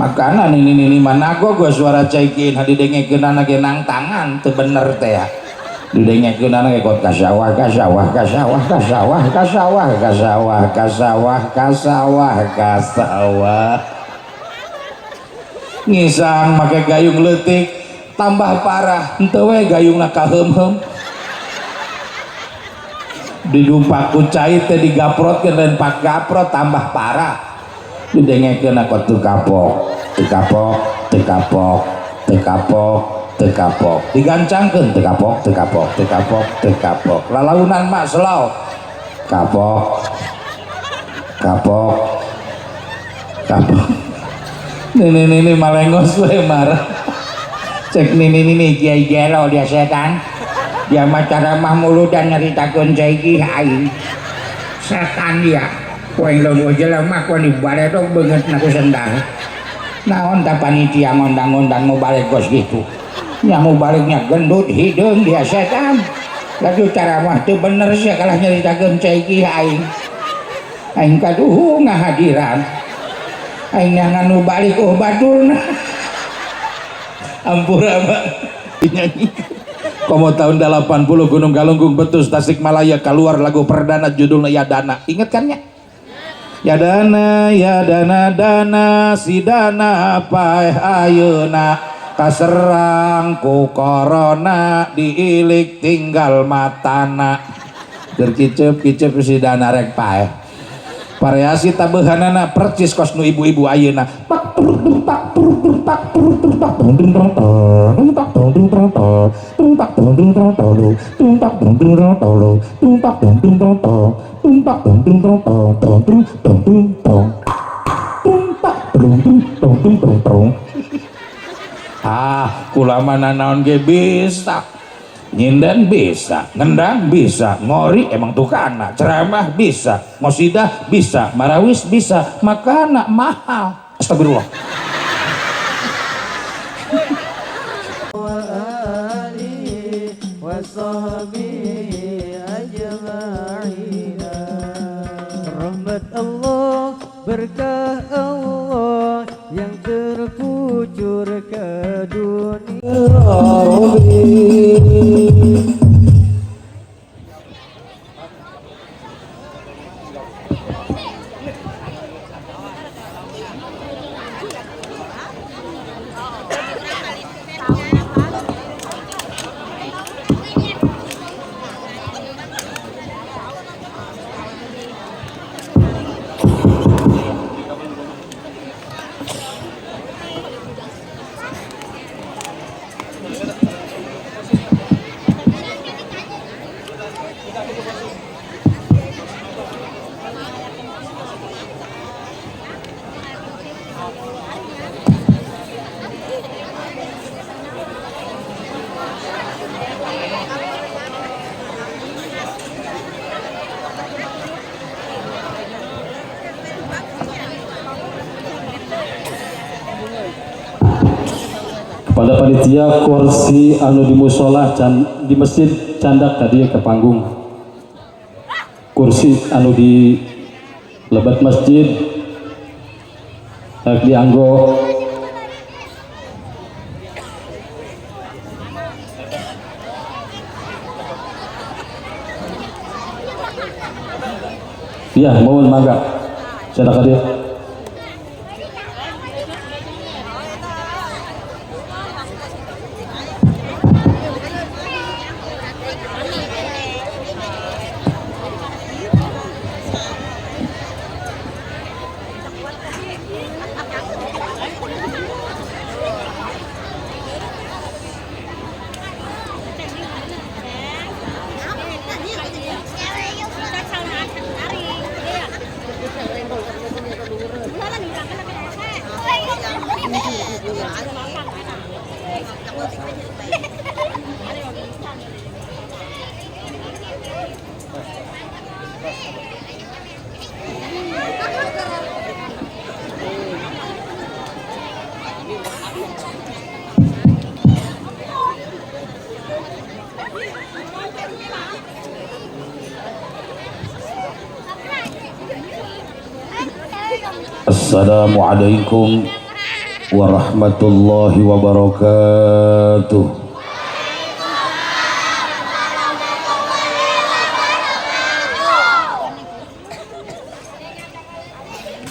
makanan ini mana gua suara cekin hadi dengekeun anak nang tangan teu bener teh ya didengekeun anak kot kasawah kasawah kasawah kasawah kasawah kasawah kasawah kasawah kasawah ngisang make gayung leutik tambah parah henteu we gayungna kaheum-heum didumpak ku cai teh digaprotkeun dan pak gaprot tambah parah didengekeun aku teu kapok teu kapok teu kapok teu kapok teu kapok digancangkeun teu kapok teu kapok teu kapok teu kapok lalaunan mah slow kapok kapok kapok nini malengos we marah cek nini kiai gelo dia setan dia mah ceramah mulu dan nyaritakeun cai aing setan dia poeng lawan jelema ku di baretok beungeut na ku sendal naon ta panitia ngondang-ngondang mau balik kos gitu nya mau baliknya gendut hideung dia setan lagi ceramah teu bener sia kalah nyaritakeun cai aing kaduhu ngahadiran aing nganu balik badulna ampura Pak nyanyi komo tahun 80 Gunung Galunggung Betus Tasikmalaya keluar lagu perdana judulnya Yadana inget kan ya ya dana si dana apa ayeuna kaserang ku corona diilik tinggal matana gerkicep si dana rek paeh variasi tabehanana percis kos nu ibu-ibu ayeuna kulamana naon ge bisa nyinden bisa ngendang bisa ngori emang tukana ceramah bisa ngosidah bisa marawis bisa makana mahal astagfirullah rahmat Allah berkah Allah yang terkucur ke dunia pada panitia kursi anu di musola di masjid candak tadi ke panggung kursi anu di lebat masjid tak dianggo ya mohon mangga candak tadi Assalamualaikum warahmatullahi wabarakatuh.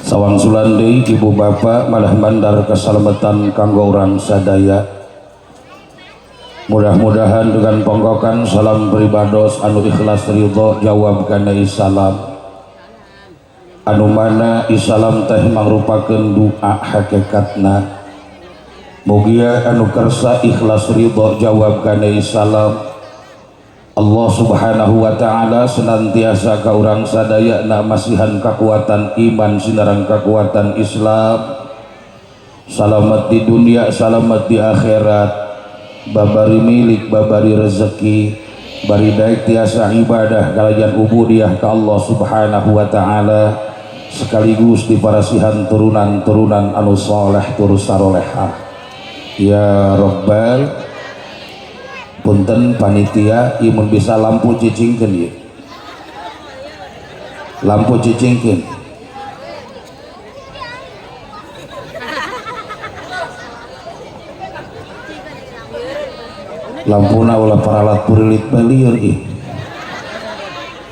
Sawang Sulandi, ibu bapak malah mandar keselamatan kanggo urang sadaya. Mudah-mudahan dengan pongkokan salam pribados anu ikhlas ridho jawab kana isalam. Anu mana isalam teh mangrupakeun doa hakikatna. Mugia anu kersa ikhlas ridho jawab kana isalam. Allah subhanahu wa ta'ala senantiasa ka urang sadaya na masihan kekuatan iman sinaran kekuatan Islam, salamet di dunia salamet di akhirat, babari milik babari rezeki, bari daek tiasa ibadah kalayan ubudiyah ka Allah subhanahu wa ta'ala, sekaligus diparasihan turunan-turunan anu saleh tur sarolehah. Ya Rabbal punten panitia imun bisa lampu cicingkeun ieu. Lampu cicingkeun. Lampuna ulah paralat purilit balieur ih.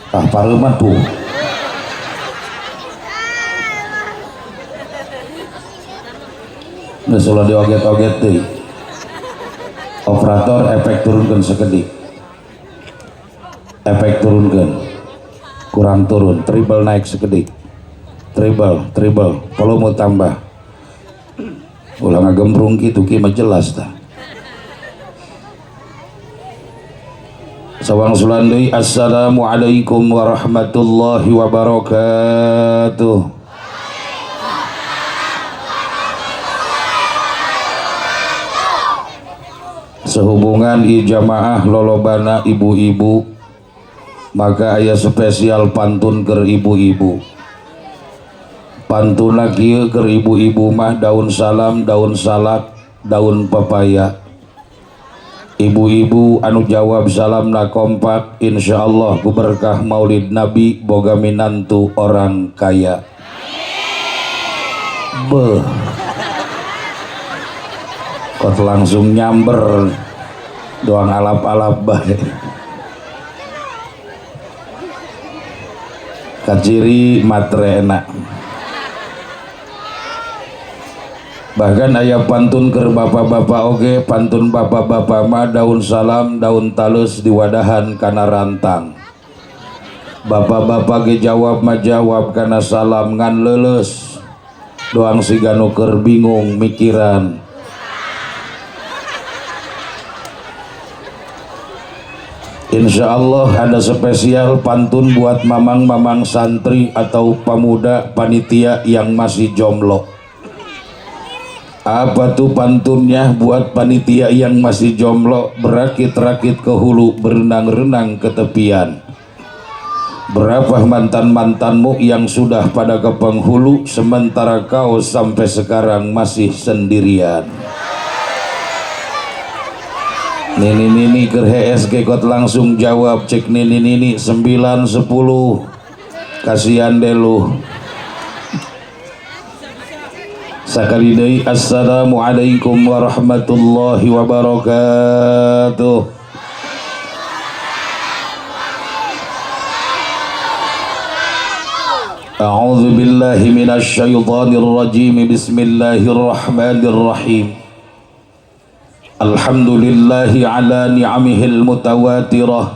Tah pareuman tuh. Geus ulah dioget-oget deui. Operator efek turunkan sekedik, efek turunkan, kurang turun, triple naik sekedik, triple, volume tambah, ulah ngagembrung gitu kima jelas dah. Sawang Sulandai, assalamualaikum warahmatullahi wabarakatuh. Sehubungan jamaah lolobana ibu-ibu, maka aya spesial pantun ke ibu-ibu. Pantuna kieu ke ibu-ibu mah daun salam, daun salak, daun pepaya. Ibu-ibu anu jawab salamna kompak, insyaallah ku berkah Maulid Nabi boga minantu orang kaya. Beuh. Kot langsung nyamber doang alap-alap bae. Kaciri matre enak. Bahkan aya pantun keur bapak-bapak oge, pantun bapak-bapak mah daun salam, daun talus diwadahan kana rantang. Bapak-bapak ge jawab mah jawab kana salam ngan leuleus. Doang siga nu keur bingung mikiran. Insya Allah ada spesial pantun buat mamang-mamang santri atau pemuda panitia yang masih jomblo. Apa tuh pantunnya buat panitia yang masih jomblo? Berakit-rakit ke hulu, berenang-renang ke tepian. Berapa mantan-mantanmu yang sudah pada ke penghulu, sementara kau sampai sekarang masih sendirian? Nini ke HSG kot langsung jawab, cek nini 9-10, kasihan deh lu. Sakali deui assalamualaikum warahmatullahi wabarakatuh. A'udzu billahi minasy syaithanir rajim. Bismillahirrahmanirrahim. Alhamdulillahi ala ni'amihil mutawatirah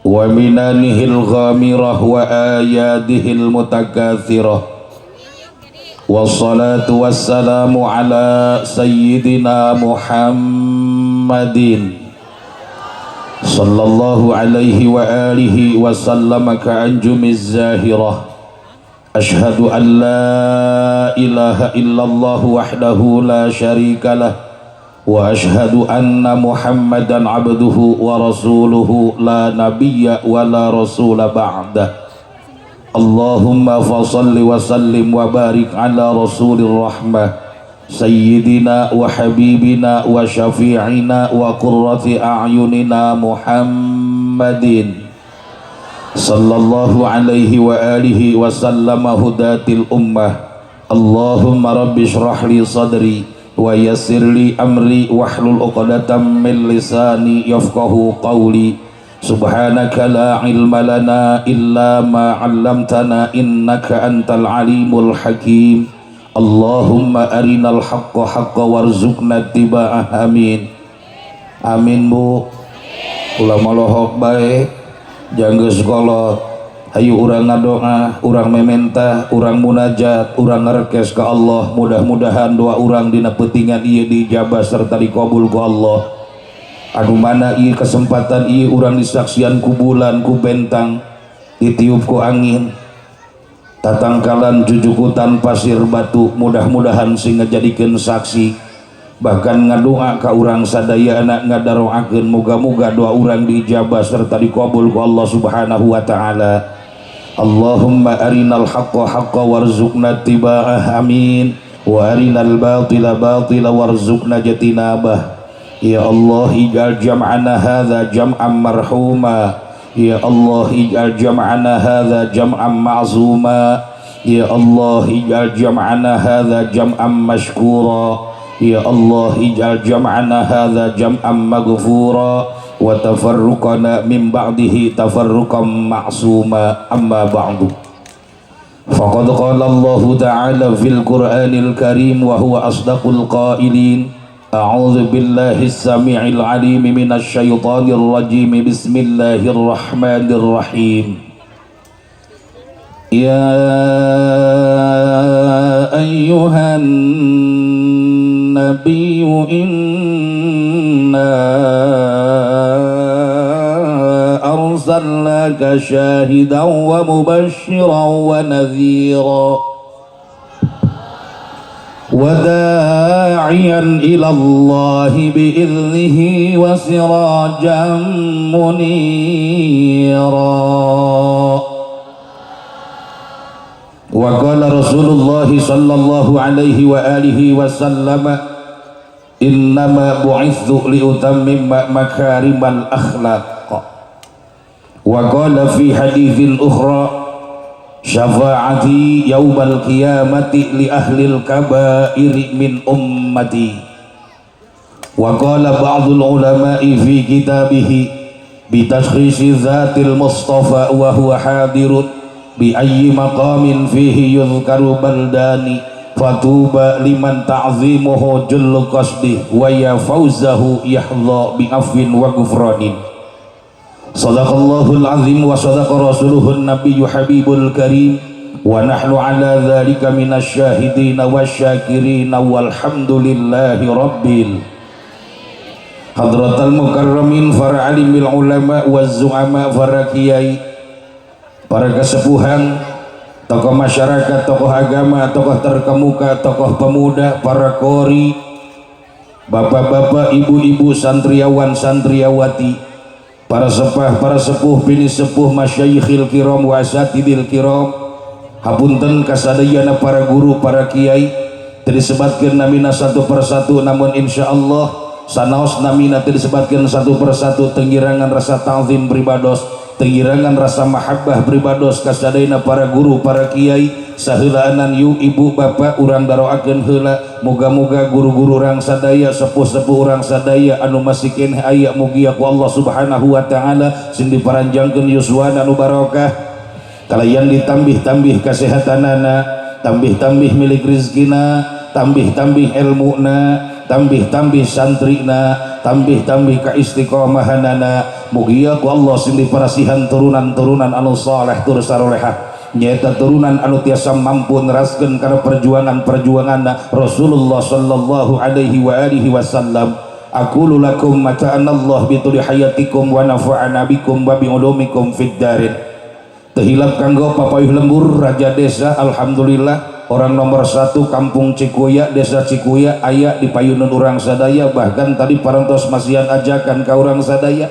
wa minanihil ghamirah wa ayadihil mutakathirah. Wassalatu wassalamu ala sayyidina Muhammadin sallallahu alaihi wa alihi wa sallama ka'anjumiz zahirah. Ashhadu an la ilaha illallah wahdahu la syarika lah wa ashhadu anna Muhammadan abduhu wa rasuluhu la nabiyya wa la rasula ba'dah. Allahumma fasalli wa sallim wa barik ala rasulir rahmah sayyidina wa habibina wa syafi'ina wa qurrati a'yunina Muhammadin sallallahu alaihi wa alihi wa sallama hudatil ummah. Allahumma rabbi shrah li sadri wa yassir li amri wahlul 'uqdatam min lisani yafqahu qawli. Subhanaka la ilma lana illa ma 'allamtana innaka antal alimul hakim. Allahumma arinal haqqa haqqa warzuqna ittiba'ah. Amin. Amin Bu. Ulama lohok bae janggeus kolot. Hayu urang ngadoa, urang mementa, urang munajat, urang ngerekes ke Allah. Mudah-mudahan doa urang dina peutingan ieu dijabah serta dikabul ku Allah. Anu mana ieu kesempatan ieu urang disaksian ku bulan, ku bentang, ditiup ku angin, tatangkalan jujukutan pasir batu. Mudah-mudahan sing ngajadikeun saksi, bahkan ngadoa ka urang sadaya anak ngadaroakeun moga-moga doa urang dijabah serta dikabul ku Allah Subhanahu wa taala. Allahumma arinal haqqa haqqa warzuqna ittiba'ah. Amin. Wa arinal batila batila warzuqna jatinabah. Ya Allah ij'al jam'ana hadza jam'an marhuma. Ya Allah ij'al jam'ana hadza jam'an ma'zuma. Ya Allah ij'al jam'ana hadza jam'an mashkura. Ya Allah ij'al jam'ana hadza jam'an maghfura wa tafarruqana min ba'dihi tafarruqan ma'suma. Amma ba'du. Faqad qala Allah ta'ala fil Qur'anil Karim wa huwa asdaqul qailin. A'udzu billahi as-sami'il 'alim minasy syaithanir rajim. Bismillahirrahmanirrahim. Ya ayyuhan nabiyyu inna arsalnaka syahidan wa mubasysyiran wa nadhira wa da'iyan ila Allah bi'idhnihi wa sirajan munira. Wa qala Rasulullah sallallahu alaihi wa alihi wasallam innama bu'ithu liutammima makarimal akhlaq. Wa qala fi haditsin ukhra syafa'ati yaumal qiyamati li ahlil kaba'iri min ummati. Wa qala ba'dul ulama'i fi kitabihi bi tashkhisi dzatil mustafa wa huwa hadirun bi ayyi maqamin fihi yuzkaru baldani fatuba liman ta'zimuhu jullu qasdi wa ya fawzahu yahdha bi afwin wa ghufranin. Sadaqallahul azim wa sadaqa rasuluhun nabiyyu habibul karim wa nahnu ala dhalika minasy syahidin wasyakirin walhamdulillahi rabbil hadratal mukarramin para alimil ulama waz zu'ama para kiai, para kesepuhan, tokoh masyarakat, tokoh agama, tokoh terkemuka, tokoh pemuda, para qori, bapak-bapak, ibu-ibu, santriawan, santriawati, para sepah, para sepuh, bini sepuh, masyayikhil kiram, wasatidil kiram, hapunten kasadayana para guru, para kiai, disebutkan namina satu persatu, namun insyaallah sanaos namina disebutkan satu persatu, tenggirangan rasa ta'zim pribados, tenggirangan rasa mahabbah pribados kasadayana para guru, para kiai, saheulaanan yu ibu bapak urang daroakeun heula moga-moga guru-guru urang sadaya, sepuh-sepuh urang sadaya anu masih keneh aya mugi ku Allah Subhanahu wa taala sing diparanjangkeun yuswana anu barokah, kalayan ditambih-tambih kasehatanana, tambih-tambih milik rizkina, tambih-tambih ilmuna, tambih-tambih santrina, tambih-tambih kaistiqomahanana, mugia ku Allah sing diparasihan turunan-turunan anu saleh tur sarolehah, nyaeta turunan anu tiasa mampu neraskeun kana perjuangan-perjuanganna Rasulullah sallallahu alaihi wa alihi wasallam. Aqulu lakum mata'anallah bituli hayatikum wa nafa'ana bikum wa bi'ulumikum fid darin. Tehilap kanggo papayuh lembur raja desa, alhamdulillah orang nomor 1 kampung Cikuya, desa Cikuya aya di payunan urang sadaya, bahkan tadi parantos masihan ajakan ka urang sadaya.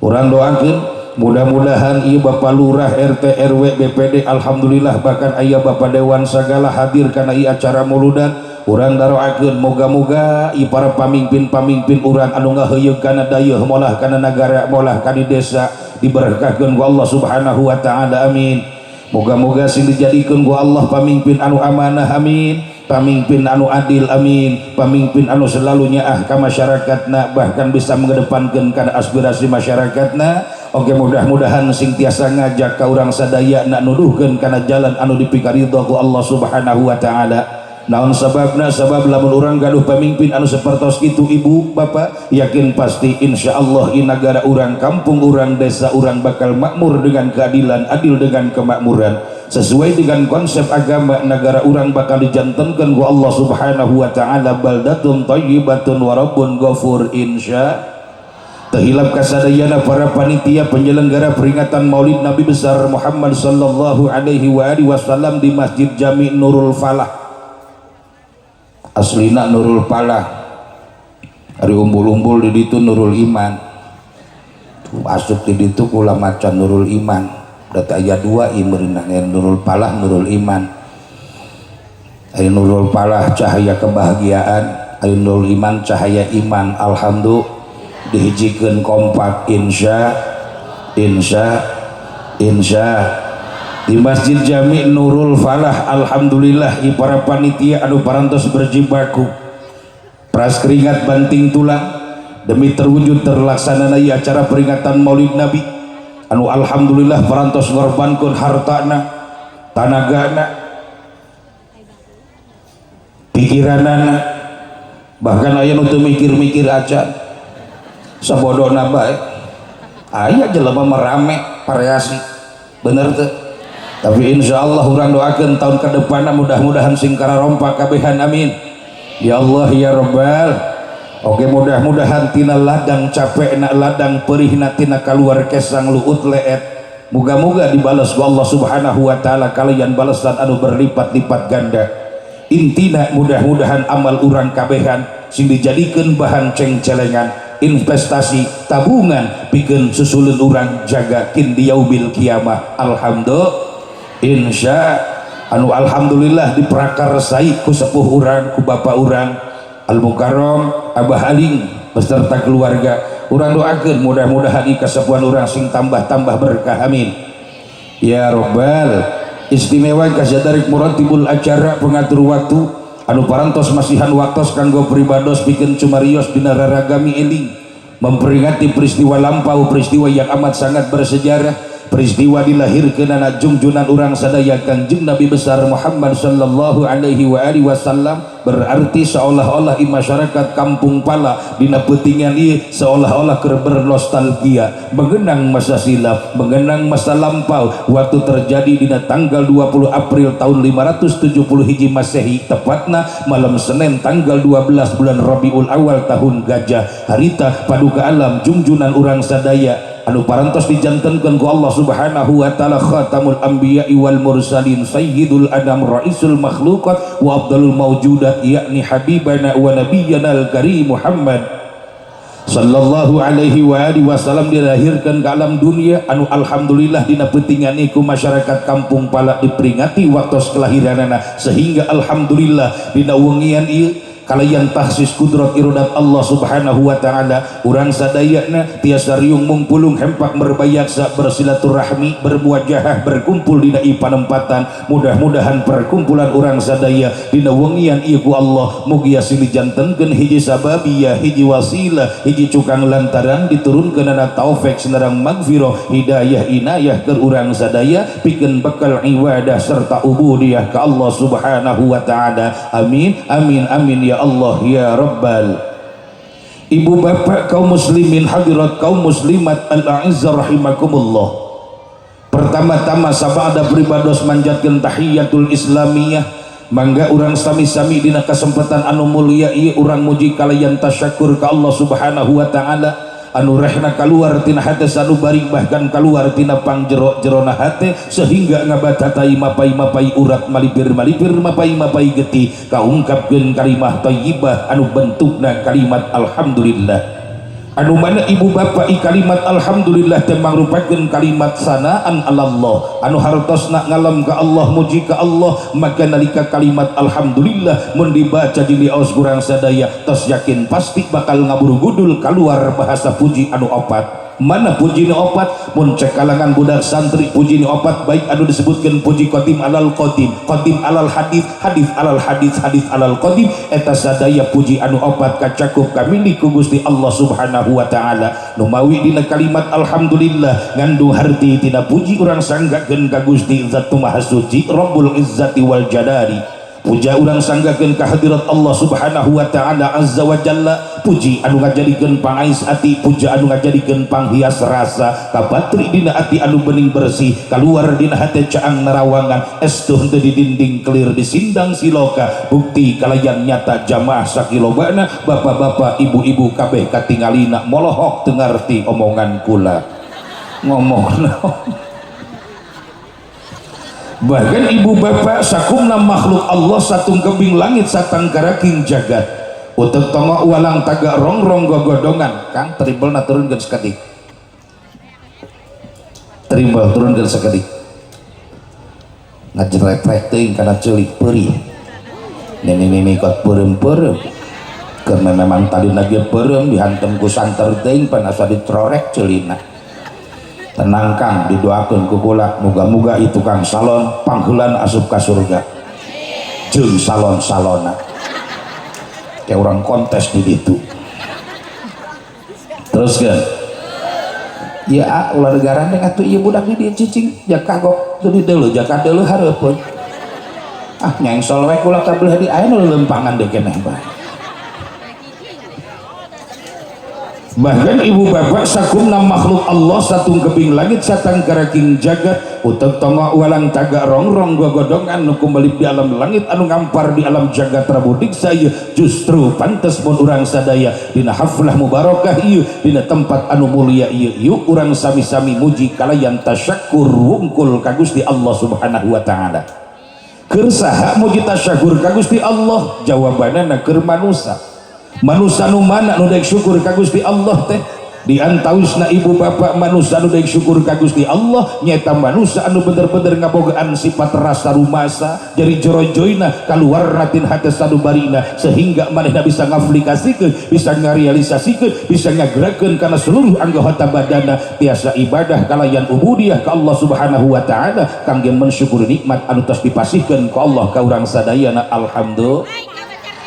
Urang doakeun mudah-mudahan ieu Bapak Lurah, RT, RW, BPD, alhamdulillah bahkan aya Bapak Dewan sagala hadir kana ieu acara mauludan. Urang daroakeun moga-moga ieu para pamimpin-pamimpin urang anu ngaheuyeug kana dayeuh molah kana nagara, molah kana desa diberkahkeun ku Allah Subhanahu wa taala. Amin. Moga-moga sing dijadikeun ku Allah pamimpin anu amanah amin, pamimpin anu adil amin, pamimpin anu selalu nyaah ka masyarakatna, bahkan bisa mengedepankeun kana aspirasi masyarakatna. Oke, mudah-mudahan sing tiasa ngajak ka urang sadaya na nuduhkeun kana jalan anu dipikaridho ku Allah Subhanahu wa taala. Naon sababna? Sabab lamun urang gaduh pamimpin anu sapertos kitu ibu bapak, yakin pasti insyaallah i nagara urang, kampung urang, desa urang bakal makmur dengan keadilan, adil dengan kemakmuran sesuai dengan konsep agama. Negara urang bakal dijantenkeun ku Allah Subhanahu wa taala baldatun thayyibatun wa rabbun ghafur insya. Terhilap kasadayana para panitia penyelenggara peringatan Maulid Nabi besar Muhammad sallallahu alaihi wasallam di Masjid Jami Nurul Falah. Aslina Nurul Falah, hari umbul-umbul di ditu Nurul Iman, asup di ditu kula macan Nurul Iman. Data aya dua imeureunna Nurul Falah, Nurul Iman. Ari Nurul Falah cahaya kebahagiaan, ari Nurul Iman cahaya iman. Alhamdulillah dihijikeun kompak insya di Masjid Jami Nurul Falah. Alhamdulillah i para panitia anu parantos berjibaku peras keringat banting tulang demi terwujud terlaksanana acara peringatan Maulid Nabi anu alhamdulillah parantos ngorbankeun hartana, tanagana, pikiranana, bahkan aya nu teu mikir-mikir acan sabodona bae. Aya jelema merame variasi bener teu. Tapi insya Allah orang doakan tahun ke depan mudah-mudahan sing kararompa kabehan amin ya Allah ya Rabbal. Oke, mudah-mudahan tina ladang capek na ladang perihna tina kaluar kesang luut leet, moga-moga dibalas ku Allah Subhanahu wa taala kalian balasan anu berlipat-lipat ganda. Intina mudah-mudahan amal urang kabehan sing dijadikeun bahan ceng-celengan, investasi, tabungan pikeun susulun urang jaga kin di yaumil kiamah. Alhamdulillah insya anu alhamdulillah diprakarsai ku sepuh urang, ku bapak urang Al Mukarram Abah Aling beserta keluarga. Urang doakeun mudah-mudahan i kasepuhan urang sing tambah-tambah berkah amin ya Rabbal. Istimewa kasadarik muratibul acara pengatur waktu anu parantos masihan waktos kanggo pribados pikeun cumarios dina raragami eling memperingati peristiwa lampau, peristiwa yang amat sangat bersejarah, peristiwa dilahirkeun anak junjunan urang sadaya Kanjeng Nabi besar Muhammad sallallahu alaihi wasallam. Berarti seolah-olah i masyarakat kampung Pala dina peutingan ieu seolah-olah keur bernostalgia mengenang masa silam, mengenang masa lampau waktu terjadi dina tanggal 20 April tahun 570 Hiji Masehi, tepatna malam Senin tanggal 12 bulan Rabiul Awal tahun Gajah, harita paduka alam junjunan urang sadaya anu parantos dijantenkeun ku Allah Subhanahu wa taala khatamul anbiya'i wal mursalin sayyidul adam raisul makhluqat wa afdalul mawjudat yakni habibana wa nabiyyana al-karim Muhammad sallallahu alaihi wasallam dilahirkan ke alam dunia anu alhamdulillah dina peutingan iku masyarakat kampung Pala diperingati waktu kelahiranana sehingga alhamdulillah dina wengian ieu kalayan tahsis kudrat iradat Allah Subhanahu wa taala urang sadayana tiasa riung mungpulung hempak berbayaksa bersilaturahmi bermuajahah berkumpul dina i panempatan. Mudah-mudahan perkumpulan urang sadaya dina wengian ieu ku Allah mugi asa dijantenkeun hiji sababiyah, hiji wasilah, hiji cukang lantaran diturunkeunana taufik sareng magfirah hidayah inayah keur urang sadaya pikeun bekal ibadah serta ubudiyah ka Allah Subhanahu wa taala. Amin amin amin ya Allah ya Rabbal. Ibu bapak kaum muslimin hadirat kaum muslimat al-a'izzah rahimakumullah. Pertama-tama sabada pribados manjatkeun tahiyatul islamiyah mangga urang sami-sami dina kasempatan anu mulia ieu urang muji kalayan tasyakur ka Allah Subhanahu wa taala anu rehna kaluar tina hate sanu baring bahkan kaluar tina pangjero-jerona hate sehingga ngabatatai mapai-mapai urat malipir-malipir mapai-mapai getih kaungkapkeun kalimah thayyibah anu bentukna kalimat alhamdulillah. Anu mana ibu bapak i kalimat alhamdulillah teh mangrupakeun kalimat sanaan Allah anu hartosna ngalam ka Allah muji ka Allah maka nalika kalimat alhamdulillah mun dibaca di liaus kurang sadaya tos yakin pasti bakal ngaburu gudul kaluar bahasa puji anu opat. mana puji nu opat mun cek kalangan budak santri puji nu opat baik anu disebutkan puji qadim alal qadim, qadim alal hadis, hadis alal hadis, hadis alal qadim, eta sadaya puji anu opat kacakup kamili ku Gusti Allah Subhanahu wa taala. Nu mawi dina kalimat alhamdulillah ngandung harti tina puji urang sanggakeun ka Gusti Zat Maha Suci Rabbul Izzati wal Jalali. Puja urang sanggakeun ka hadirat Allah Subhanahu wa taala azza wa jalla, puji anu ngajadikeun pangais ati, puja anu ngajadikeun panghias rasa ka batri dina ati anu bening bersih, kaluar dina hate caang nerawangan, estuh teu di dinding kelir di sindang siloka, bukti kalayan nyata jamaah sakilobana bapak-bapak ibu-ibu kabeh katingalina molohok teu ngarti omongan kula ngomong naon. Bahkan ibu bapak sakumna makhluk Allah satung kebing langit satang karaking jagat utek tongok walang taga rongrong gogodongan kang tribel na turunkeun sakedik, tribel turunkeun sakedik ngajrepret teuing kana ceulik peurih nini kot peureum-peureum karena memang tadi lagi peureum dihantem ku santer teuing pan asa ditrorek ceulina. Tenang Kang, didoakeun ku kula muga-muga itu Kang salon panghulan asup ka surga jeung salon-salona kayak orang kontes di ditu. Terus kan ya ulah negara neng atuh ieu budak di dieu cicing jak kagok teu dideuleu jak kadeuleu hareupeun nyengsol we kula ka beuleuh di aya nu lempangan deui keneh bae. Bahkan ibu bapak sakumna makhluk Allah satung kebing langit satang karaking jagat utek tongok walang taga rongrong gogodongan nu kumbalik di alam langit anu ngampar di alam jagat Rabu diksa ieu justru pantes mun urang sadaya dina haflah mubarakah ieu dina tempat anu mulia ieu yuk urang sami-sami muji kalayan tasyakur wungkul ka Gusti Allah Subhanahu wa taala. Keur saha muji tasyakur ka Gusti Allah? Jawabanana keur manusa. Manusia nu mana nu daek syukur ka Gusti Allah teh di antawisna ibu bapak manusia nu daek syukur ka Gusti Allah nyata manusia anu bener-bener ngabogaan sifat rasa rumasa jadi jorojoina kaluar natin hate sadubarina sehingga manehna bisa ngaplikasikeun bisa ngarealisasikeun bisa ngagerakeun kana seluruh anggota badana tiasa ibadah kalayan ubudiyah ka Allah Subhanahu wa taala kangge mensyukuri nikmat anu tos dipasihkeun ku Allah ka urang sadayana. Alhamdulillah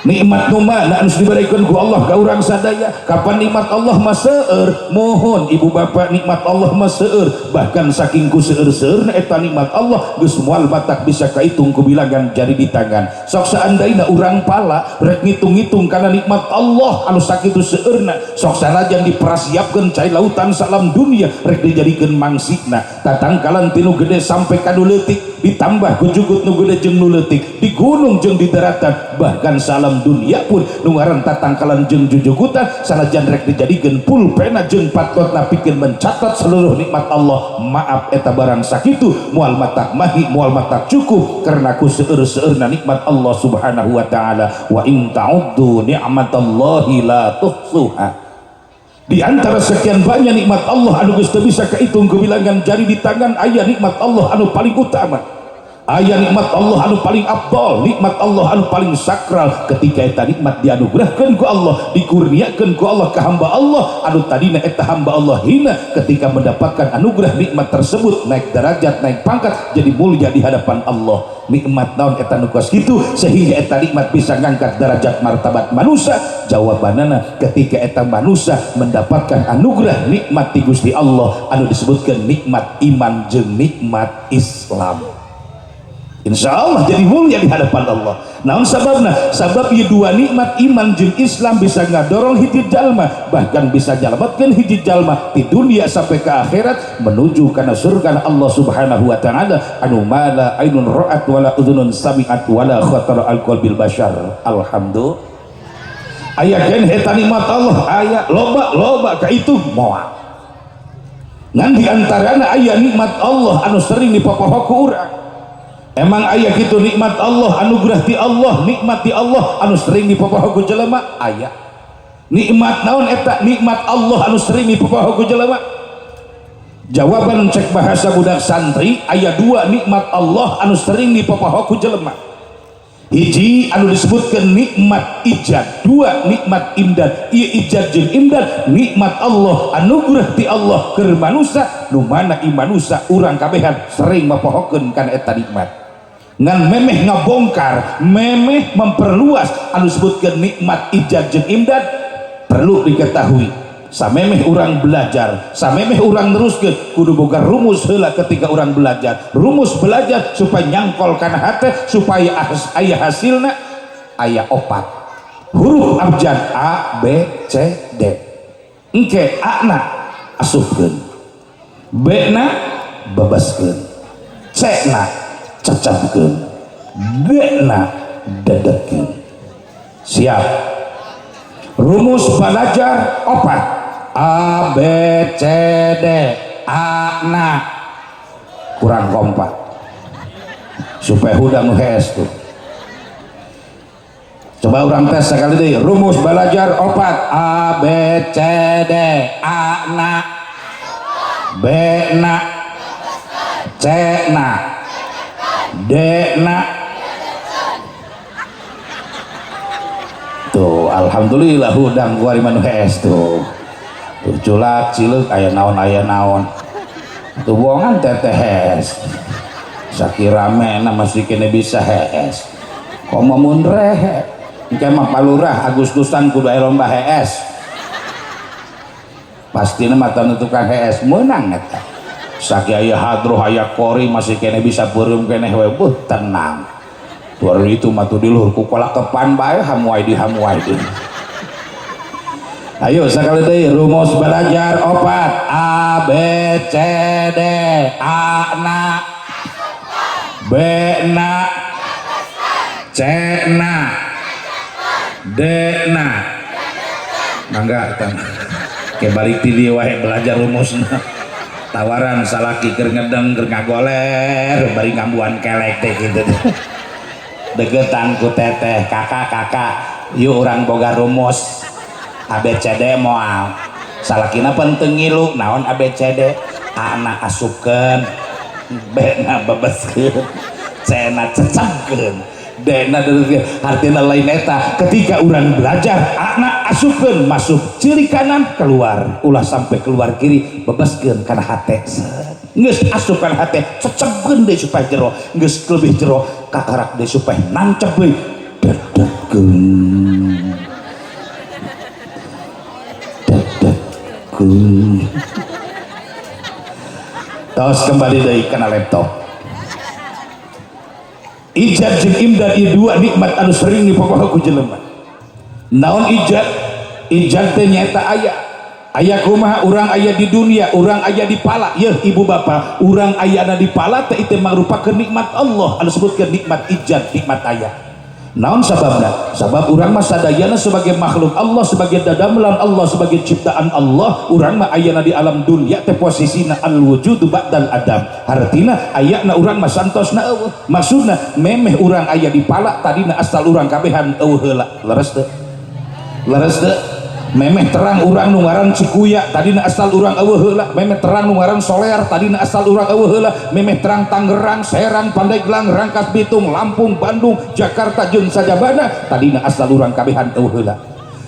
nikmat nu mana anu diberikan ku Allah ka urang sadaya. Kapan nikmat Allah mah seueur, mohon ibu bapak nikmat Allah mah seueur, bahkan saking ku seueur-seueurna eta nikmat Allah geus moal batak bisa kahitung ku bilangan jari di tangan. Sok saandaina urang pala rek ngitung-ngitung kana nikmat Allah anu sakitu seueurna, sok sanajan dipersiapkeun cai lautan salam dunia rek dijadikeun mangsina tatangkalan tinu gede sampai ka nu leutik ditambah ku jugut nu gede jeung nu leutik di gunung jeung di daratan bahkan salam dunia pun nungaran tatangkalan jeung jujugutan sanajan rek dijadikeun pulpena jeung patotna pikeun mencatat seluruh nikmat Allah. Maaf eta barang sakitu moal matak mahi moal matak cukup karena ku seueur-seueurna nikmat Allah Subhanahu wa taala. Wa in ta'uddu ni'matallahi la tuhsuha. Di antara sekian banyak nikmat Allah anu geus teu bisa kahitung ku bilangan jari di tangan aya nikmat Allah anu paling utama, aya nikmat Allah anu paling afdal, nikmat Allah anu paling sakral ketika eta nikmat dianugerahkeun ku Allah dikurniakeun ku Allah ke hamba Allah anu tadina eta hamba Allah hina ketika mendapatkan anugerah nikmat tersebut naik derajat naik pangkat jadi mulia di hadapan Allah. Nikmat naon eta nu kos kitu sehingga eta nikmat bisa ngangkat derajat martabat manusia? Jawabanana ketika eta manusia mendapatkan anugerah nikmat ti Gusti Allah anu disebutkan nikmat iman jeung nikmat Islam. Insya Allah jadi mulia di hadapan Allah. Naon sababna? Sabab ieu dua nikmat iman jeung Islam bisa ngadorong hiji jalma bahkan bisa nyalametkeun hiji jalma di dunia sampai ke akhirat menuju kana surga Allah Subhanahu wa taala anu mala ainun ra'at wala udhunun sami'at wala khatara al qalbil bashar. Alhamdulillah. Aya kan eta nikmat Allah aya loba ka itu moal. Ngan di antarana aya nikmat Allah anu sering dipapoho ku urang. Emang ayah gitu nikmat Allah anugerah ti Allah nikmat ti Allah anu sering dipapoho ku jelema aya nikmat naon eta nikmat Allah anu sering dipapoho ku jelema? Jawaban cek bahasa budak santri aya dua nikmat Allah anu sering dipapoho ku jelema. hiji anu disebutkan nikmat ijad, dua nikmat imdad. Ieu ijad jeung imdad nikmat Allah, anugerah ti Allah keur manusia, nu mana i manusia urang kabehan sering mapohokeun kana eta nikmat. Ngan memeh ngabongkar, memeh memperluas anu disebutkan nikmat ijad jeung imdad. Perlu diketahui samemeh orang belajar, samemeh orang teruskeun kudu boga rumus heula ketika orang belajar. Rumus belajar supaya nyangkol kana hate, supaya aya hasilna aya opat huruf abjad A B C D. Engke A na asupkeun, B na babaskeun, C na cacapkeun, D na dadegkeun. Siap. Rumus belajar opat A B C D. A na kurang kompak supaya hudang hees tuh. Coba orang tes sekali deh. Rumus belajar opat A B C D. A na, B na, C na, D na. Tuh alhamdulillah hudang gua manu hees tuh. Tuh culak cileuk aya naon tuh bohongan teteh hees sakirame masih kene bisa hees komo mun rehe engke mah palurah Agustusan kudu aya lomba hees pasti mah tanu tukang hees meunang eta saki aya hadroh aya kori masih kene bisa beureum kene we tenang tuh itu mah tuh diluhur ku kolakepan bae hamuai di. Ayo sekali deui rumus belajar opat A B C D. A na, B na, C na, D na. Mangga eta ke balik ti dieu wae belajar rumusna. Tawaran salaki keur ngedeng keur ngagoler bari ngambuan kelek teh kitu. Degetan ku teteh kakak yuk orang boga rumus ABCD moal salakina penting ngilu naon ABCD. A na asupkeun, B na babeskeun, C na cecapkeun, D na dedeukeun. Artina lain eta ketika urang belajar A na asupkeun masuk ciri kanan keluar ulah sampai keluar kiri babeskeun kana hate geus asup kana hate cecapkeun deui supaya jero geus lebih jero kakarak deui supaya nancep deui dadegkeun. Tos kembali dari kana laptop. Ijad jeung imdad ieu dua nikmat anu sering dipogoh ku jelema. Naon ijad? Ijad teh nyaeta aya kumaha urang aya di dunia, urang aya di pala. Yeuh ibu bapak, urang ayana di pala teh itu mangrupakeun nikmat Allah anu sebutkeun nikmat ijad, nikmat aya. Naon sababna? Sabab urang mah sadayana sebagai makhluk Allah, sebagai dadamelan Allah, sebagai ciptaan Allah, urang mah ayana di alam dunia teh posisina al wujudu ba'dal adam. Hartina ayana urang mah santosna eueuh. Maksudna memeh urang aya di pala tadina asal urang kabehan eueuh heula. Leres teu? Leres teu? Memeh terang urang nu ngaran Cikuya tadina asal urang eueuh heula. Memeh terang nu ngaran Soler tadina asal urang eueuh heula. Memeh terang Tangerang, Serang, Pandeglang, Rangkas Bitung, Lampung, Bandung, Jakarta jeung sajabana tadina asal urang kabehan eueuh heula.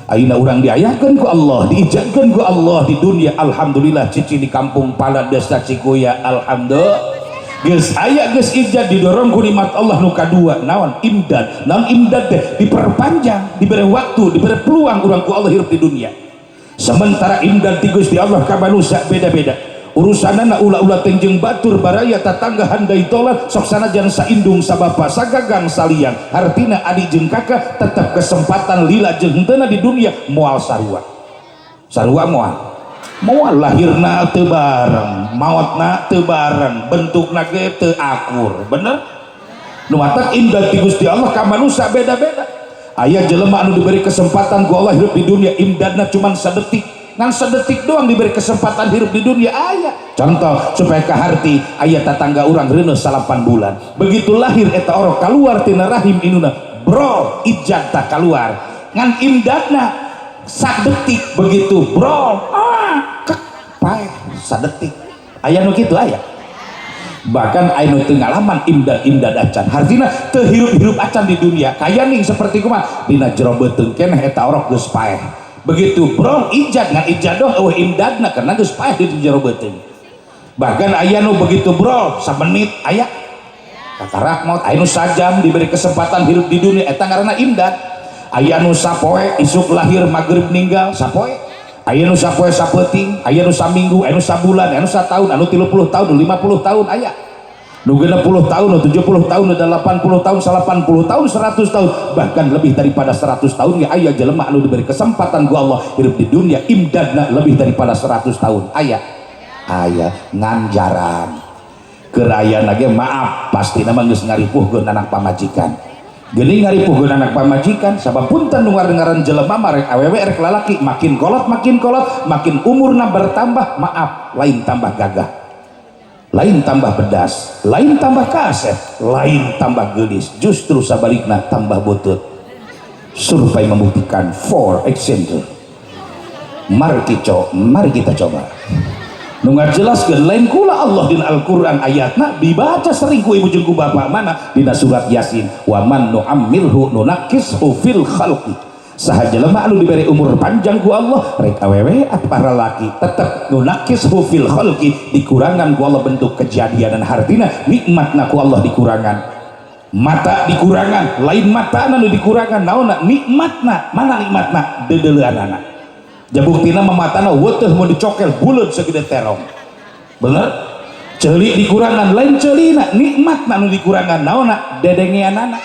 Ayeuna urang diayahkeun ku Allah, diijadkeun ku Allah di dunia. Alhamdulillah cici di kampung Pala Desa Cikuya alhamdulillah. Geus aya geus ijad didorong ku nikmat Allah nu kadua naon imdad. Naon imdad teh diperpanjang, diberi waktu, diberi peluang urang ku Allah hirup di dunia. Sementara imdad ti Gusti Allah ka manusia beda-beda. Urusanana ulah-ulah teh jeung batur baraya tatangga handai tolak sok sanajan saindung sabapa sagagang salian. Artina adik jeung kakak tetap kesempatan lila jeung henteu di dunia moal sarua. Sarua moal lahirna teu bareng, mautna teu bareng, bentukna ge teu akur, bener? Nu matak imdad ti Gusti Allah ka manusia beda-beda. Aya jelema anu diberi kesempatan ku Allah hidup di dunia imdadna cuman sadetik, ngan sadetik doang diberi kesempatan hidup di dunia aya. Contoh supaya kaharti aya tatangga urang reuneung 8 bulan. Begitu lahir eta orok kaluar tina rahim induna, bro, ijad tak keluar. Ngan imdadna sadetik begitu bro kek pae sadetik aya nu kitu aya bahkan anu teu ngalaman imdad acan hartina teu hirup-hirup acan di dunia kaya ning seperti kumaha dina jero beuteung keneh eta orok geus paeh begitu brol ijad ngan ijadoh eueuh imdadna karena geus paeh di jero beuteung bahkan aya nu begitu brol samenit aya kakarak maut aya nu sajam diberi kesempatan hirup di dunia eta ngaranna imdad aya nu sapoe isuk lahir magrib ninggal sapoe aya nu sapoe sapeuting aya nu saminggu aya nu sabulan aya nu sataun anu 30 tahun 50 tahun aya nu 60 tahun nu 70 tahun nu 80 tahun 80 tahun 100 tahun bahkan lebih daripada 100 tahun ya aya jelema anu diberi kesempatan ku Allah hidup di dunia imdadna lebih daripada 100 tahun aya nganjaran kerayaan lagi maaf pasti nama geus ngaripuhkeun anak pamajikan geuning ngaripuhkeun anak pamajikan sabab punten nu ngarengaran jelema marek awewe rek lalaki makin kolot makin umurna bertambah maaf lain tambah gagah lain tambah bedas lain tambah kaset lain tambah gelis justru sabalikna tambah butut survei membuktikan for example mari kita coba nu ngajelaskeun lain kula Allah dina Al-Qur'an ayatna dibaca sering ku ibu jeung ku bapak mana dina surat Yasin wa man nu'ammilhu nunakkishu fil khalqi saha jelema anu diberi umur panjang ku Allah rek awewe para laki tetep nunakkishu fil khalqi dikurangan ku Allah bentuk kejadian dan hartina nikmatna ku Allah dikurangan mata dikurangan lain mata anu dikurangan naonna nikmatna mana nikmatna deudeuleunana jabuktina mamatana weteuh mau dicokel buleut sagede terong bener ceuli dikurangan lain ceulina nikmatna anu dikurangan naonna dedengeanana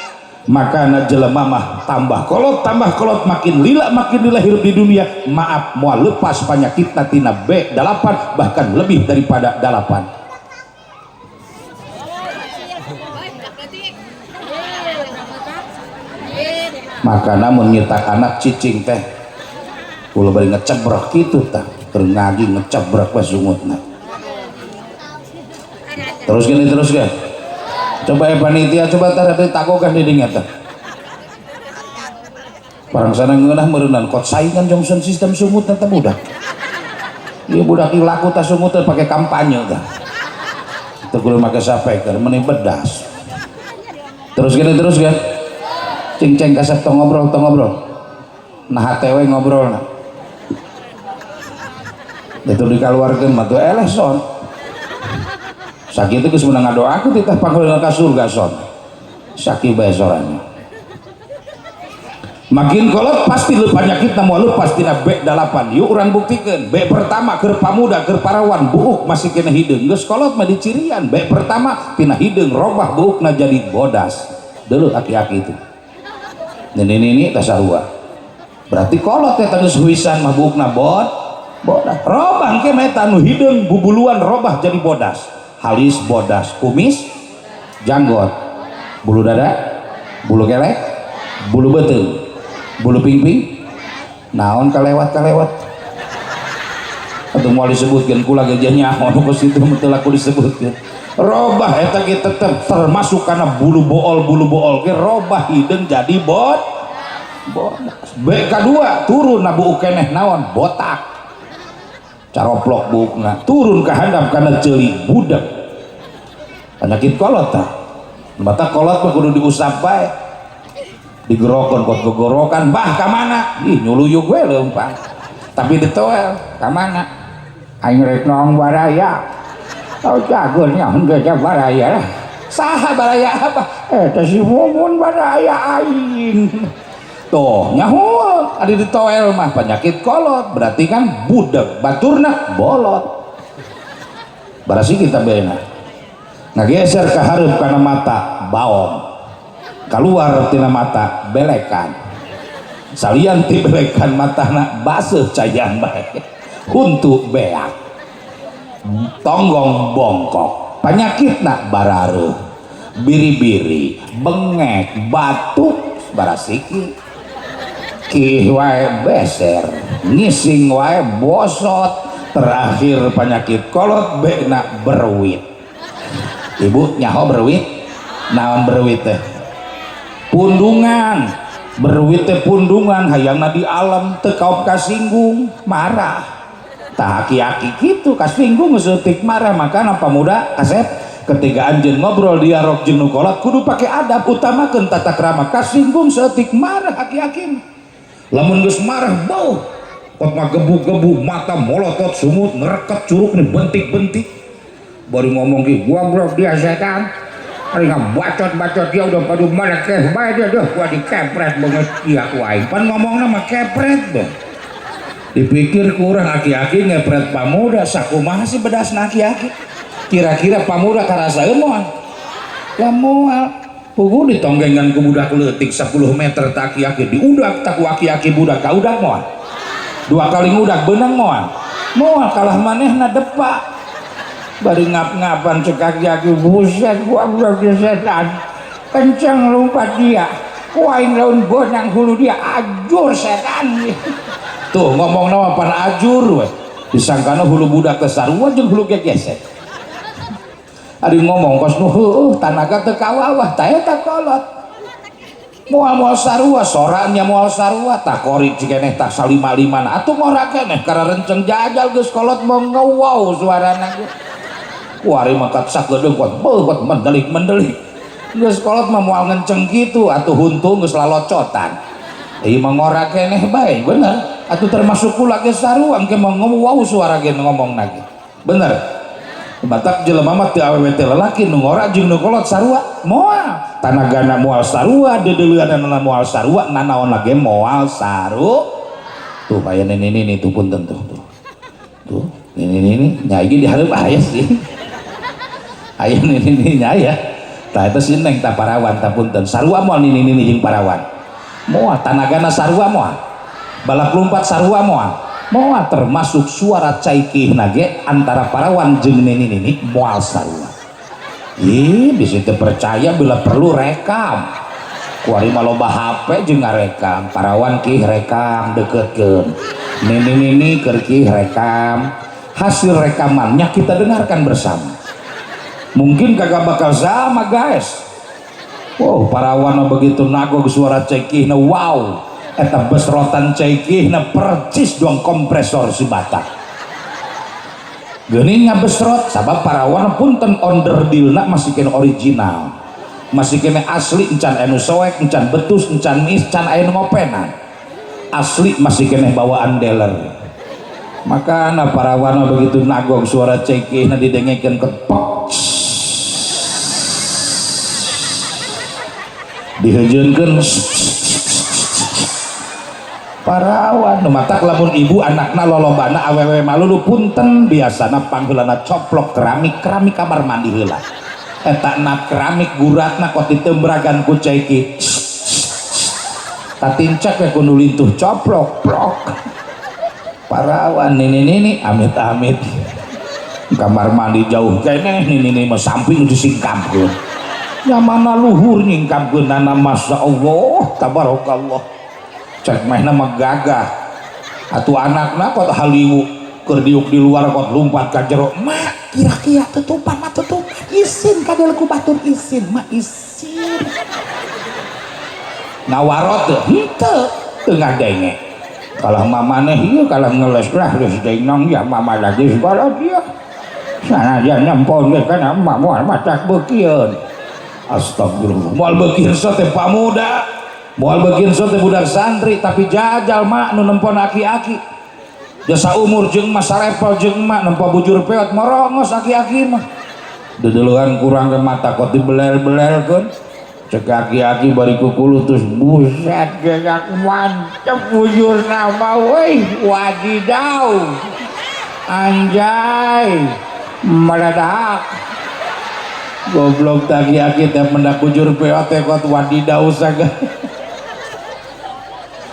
makana jelema mah tambah kolot makin lila hirup di dunia maaf moal lepas panyakitna tina B8 bahkan lebih daripada 8 maka namun nyetak anak cicing teh kula bari ngecebrek kitu tah keur ngaji ngecebrek we sungutna terus coba panitia coba tara takokan di dinya tah parang sana ngeunah meureunnan kot saingan jongson sistem sumutna teh budak ieu budak ieu laku tah sumut teh pake kampanye tah teu kudu make sapeker meuni bedas terus cing kasep tong ngobrol nah tewe ngobrol nah itu dikaluarkeun mah teu eleh son sakitu geus meunang ngadoakeun titah panggalina ka surga son sakit bae sorannya makin kolot pasti lu panyakitna moal lepas tina B8 yuk urang buktikeun B pertama keur pamuda keur parawan buuk masih kena hideung geus kolot mah dicirian B pertama tina hideung robah buukna jadi bodas deuleuh aki-aki itu ini tasarua berarti kolot eta geus huisan mah buukna bodas robah ke meta nu hideung bubuluan robah jadi bodas halis bodas kumis janggot bulu dada bulu kelek bulu beuteung bulu pingping naon kalewat atuh moal disebutkeun kula ge nyaho nu geus kitu teu laku disebutkeun robah eta ge tetep termasuk kana bulu bool ge robah hideung jadi bodas B kedua turun na buuk keneh naon botak caroplok buukna turun ke handap karena ceuli budak penyakit kolot tah mata kolot mah kudu diusap bae digerokon kot gogorokan bah ka mana ih nyuluyug we leumpang tapi ditoel ka mana aing rek nong baraya tau jagoan nyaho geus baraya lah saha baraya apa eta si mumun baraya aing tuh nyaho ada ditoel mah penyakit kolot berarti kan budak baturna bolot barasi kita bena ngageser ke hareup kana mata baom keluar tina mata belekan salian ti belekan matana baseuh cayan bae untuk beak tonggong bongkok penyakitna barareuh biri-biri bengek batuk barasiki kih wae beser ngising wae bosot terakhir penyakit kolot bekna berwit ibu nyaho berwit naon berwit teh pundungan berwit teh pundungan hayangna di alam teu kaop kasinggung marah tah aki-aki kitu kasinggung seutik marah makana pamuda kasep ketika anjeun ngobrol dialog jeung nu kolot kudu pake adab, utamakeun tata krama, kasinggung seetik marah aki-aki lamun geus marah bau kot ngagebu-gebu mata molotot sumut ngereket curug nih bentik-bentik baru ngomong ki goblok dia setan ari ngabacot-bacot dia udah padu marah keh bae dia dah gua dikepret banget dia wae pan ngomongna mah kepret dong dipikir kurang aki-aki ngepret pamuda sakumaha sih bedasna aki-aki kira-kira pamuda karasaeun moal ya moal pugu ditonggengan ku budak leutik 10 meter tak aki-aki diudak tak ku aki-aki budak ka udak moal 2 kali ngudak beunang moal kalah manehna depak bari ngap-ngapan cek aki-aki buset gua udah setan kenceng lompat dia kuain laun bonang hulu dia ajur setan tuh ngomong nama pan ajur we disangkana hulu budak teh sarua jeung hulu gegesek ari ngomong kos nu heueuh tanaga teu kawawah tah eta kolot moal sarua sorannya moal sarua tak kori cikeneh tak salima-liman atuh ngora keneh karena renceng jajal geus kolot mau ngeuwau suarana ge kuari makat sak gedeung kuat beuh mendelik geus kolot mah moal ngenceng kitu atuh huntung geus lalocotan ieu mah ngora keneh bae bener atuh termasuk kula ge sarua engke mau ngeuwau suara ge ngomong lagi bener batak jelema mah teu awewe teh lalaki nu ngora jeung nu kolot sarua moal tanagana moal sarua dedeuleuanna moal sarua nanaon lagi moal saru tuh aya ini tuh punten tuh ini nya iki dihareup aya sih aya ini nya ya tah eta si neng tah parawan tah punten sarua moal ini jeung parawan moal tanagana sarua moal balak lompat sarua moal termasuk suara caikih nage antara parawan jeung nini moal sarua bisa percaya bila perlu rekam kuari maloba HP jeung ngarekam parawan kih rekam deketkeun nini keur kih rekam hasil rekamannya kita dengarkan bersama mungkin kagak bakal sama guys wow parawan begitu nagog suara caikih wow eta besrotan caikihna percis doang kompresor si batak geuning ngabesrot sabab parawan punten onderdilna masih kena original masih kena asli encan anu soek encan betus encan mis encan aya ngopenan asli masih kena bawaan dealer makana parawan begitu nagong suara caikihna didengekeun kepok dihejeunkeun parawan matak lamun ibu anakna lolobana awewe malulu punten biasana panggeulana coplok keramik kamar mandi heula eta na keramik guratna kok ditembragan ku caiki tatincak we kudu lintuh coplok plok parawan nini amit-amit kamar mandi jauh keneh nini mah samping disingkapkeun nya mana luhur nyingkapkeunana masyaallah tabarakallah cek mehna mah gagah atuh anakna kok haliwu keur diuk di luar kok lompat ka jero mak kira-kira tutupan mah tutup izin kadel ku batur izin mah izin ngawarot henteu teu ngadenge kalah mamaneh ieu kalah ngeles lah geus denong ya mama lagi sekolah dia sanajan nempon ge kana mah moal matak beukieun astagfirullah moal beukieun teh pamuda moal begin sote budak santri tapi jajal mak nu nempon aki-aki jasa umur jeung masa level jeung mak nempo bujur peot morongos aki-aki mah dedeluhan kurang ke mata kok dibelel-belelkeun cek aki-aki bari kukulu terus buset gegak mantep bujurna mah weuy wadidaw anjay meledak goblok taki-aki teh mendak bujur peot teh kok wadidaw saga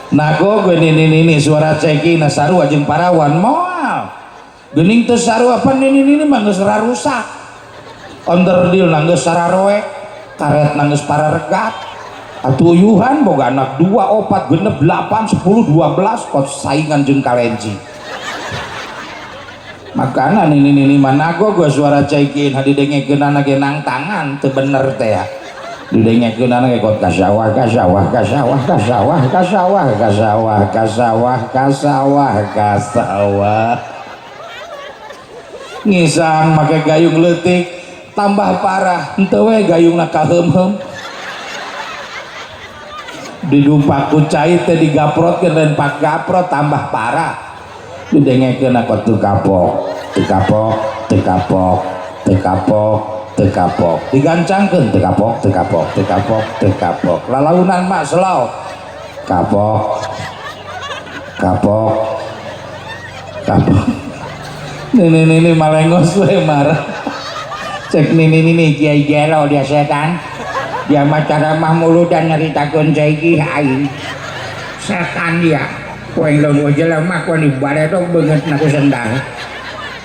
nago nini suara ceki na sarua jeung parawan moal geuning teu sarua pan nini mah geus rusak onderdil na geus sararoe karet na geus pararegat atuh uyuhan boga anak 2 4 genep 8 10 12 kos saingan jeung kalenci makana nini mah nago suara ceki na didengekeun anak ge nang tangan teu bener teh ya didengekeun anak ikut kasawah ngisang make gayung leutik tambah parah henteu we gayungna kaheum-heum didumpak ku cai teh digaprotkeun dan pak gaprot tambah parah didengekeun ka teu kapok teu kapok teu kapok teu kapok teu kapok digancangkeun teu kapok teu kapok teu kapok teu kapok lalaunan mak slow kapok kapok kapok nini malengos we marah cek nini kiai gelo dia setan dia macara mah mulu dan nyaritakeun saiki aing setan dia poeng lamun aja lah mah kuwi baretok beungeut na ku sendang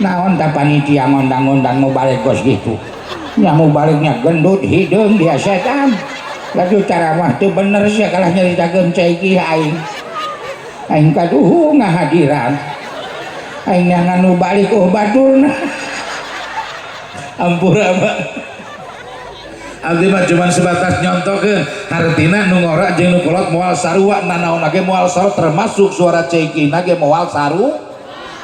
naon ta panitia ngondang-ngondang mau balik kos gitu nya mau baliknya gendut hideung dia setan lalu cara mah teu bener sia kalah nyaritakeun saiki aing kaduh ngahadiran aing nganu balik badulna ampura Pak abdi mah cuman sebatas nyontokeun hartina nu ngora jeung nu kolot moal sarua nanaon ge moal sarua termasuk suara ceikina ge moal saru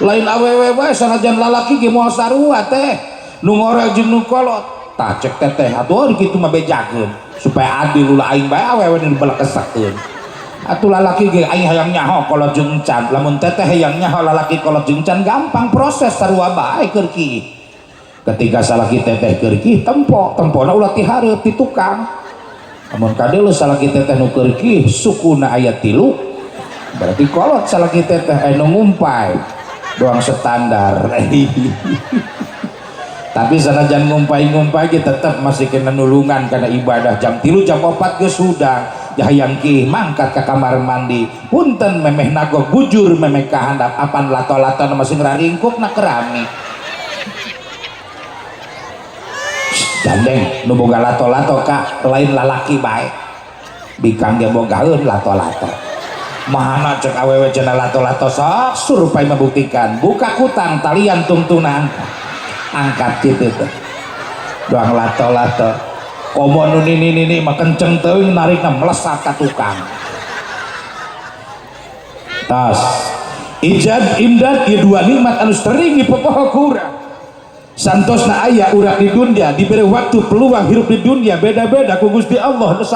lain awewe bae sanajan lalaki ge moal sarua teh nu ngora jeung nu kolot tah cek teteh atuh kitu mah bejakeun supaya adil ulah aing bae awewe nu balekesakeun atuh lalaki ge aing hayang nyaho kolot jeung can lamun teteh hayang nyaho lalaki kolot jeung can gampang proses sarua bae keur kieu ketika salaki teteh kerki tempona ulah ti hareup ti tukang amun kadeuleu salaki teteh nu kerki sukuna aya 3 berarti kolot salaki teteh nu ngumpai doang standar tapi sanajan ngumpai-ngumpai ge tetep masih kena nulungan karena ibadah jam 3 jam 4 geus sudah hayang ki mangkat ke kamar mandi punten memeh nago bujur memeh kahandap apan lato-lato masih ngararingkuk na keramik gandeng nu boga lato-lato kak lain lalaki baik bikang dia bogaeun lato-lato mahana cek awewe cenah lato-lato sok surupay membuktikan buka kutang talian tungtunan angkat kitu teh doang lato-lato komo nu nini mah kenceng teuing narikna melesat ka tukang tas ijad imdad ieu dua nikmat anu sering dipopoh kurang santosna aya urang di dunia diberi waktu peluang hidup di dunia beda-beda ku Gusti Allah 10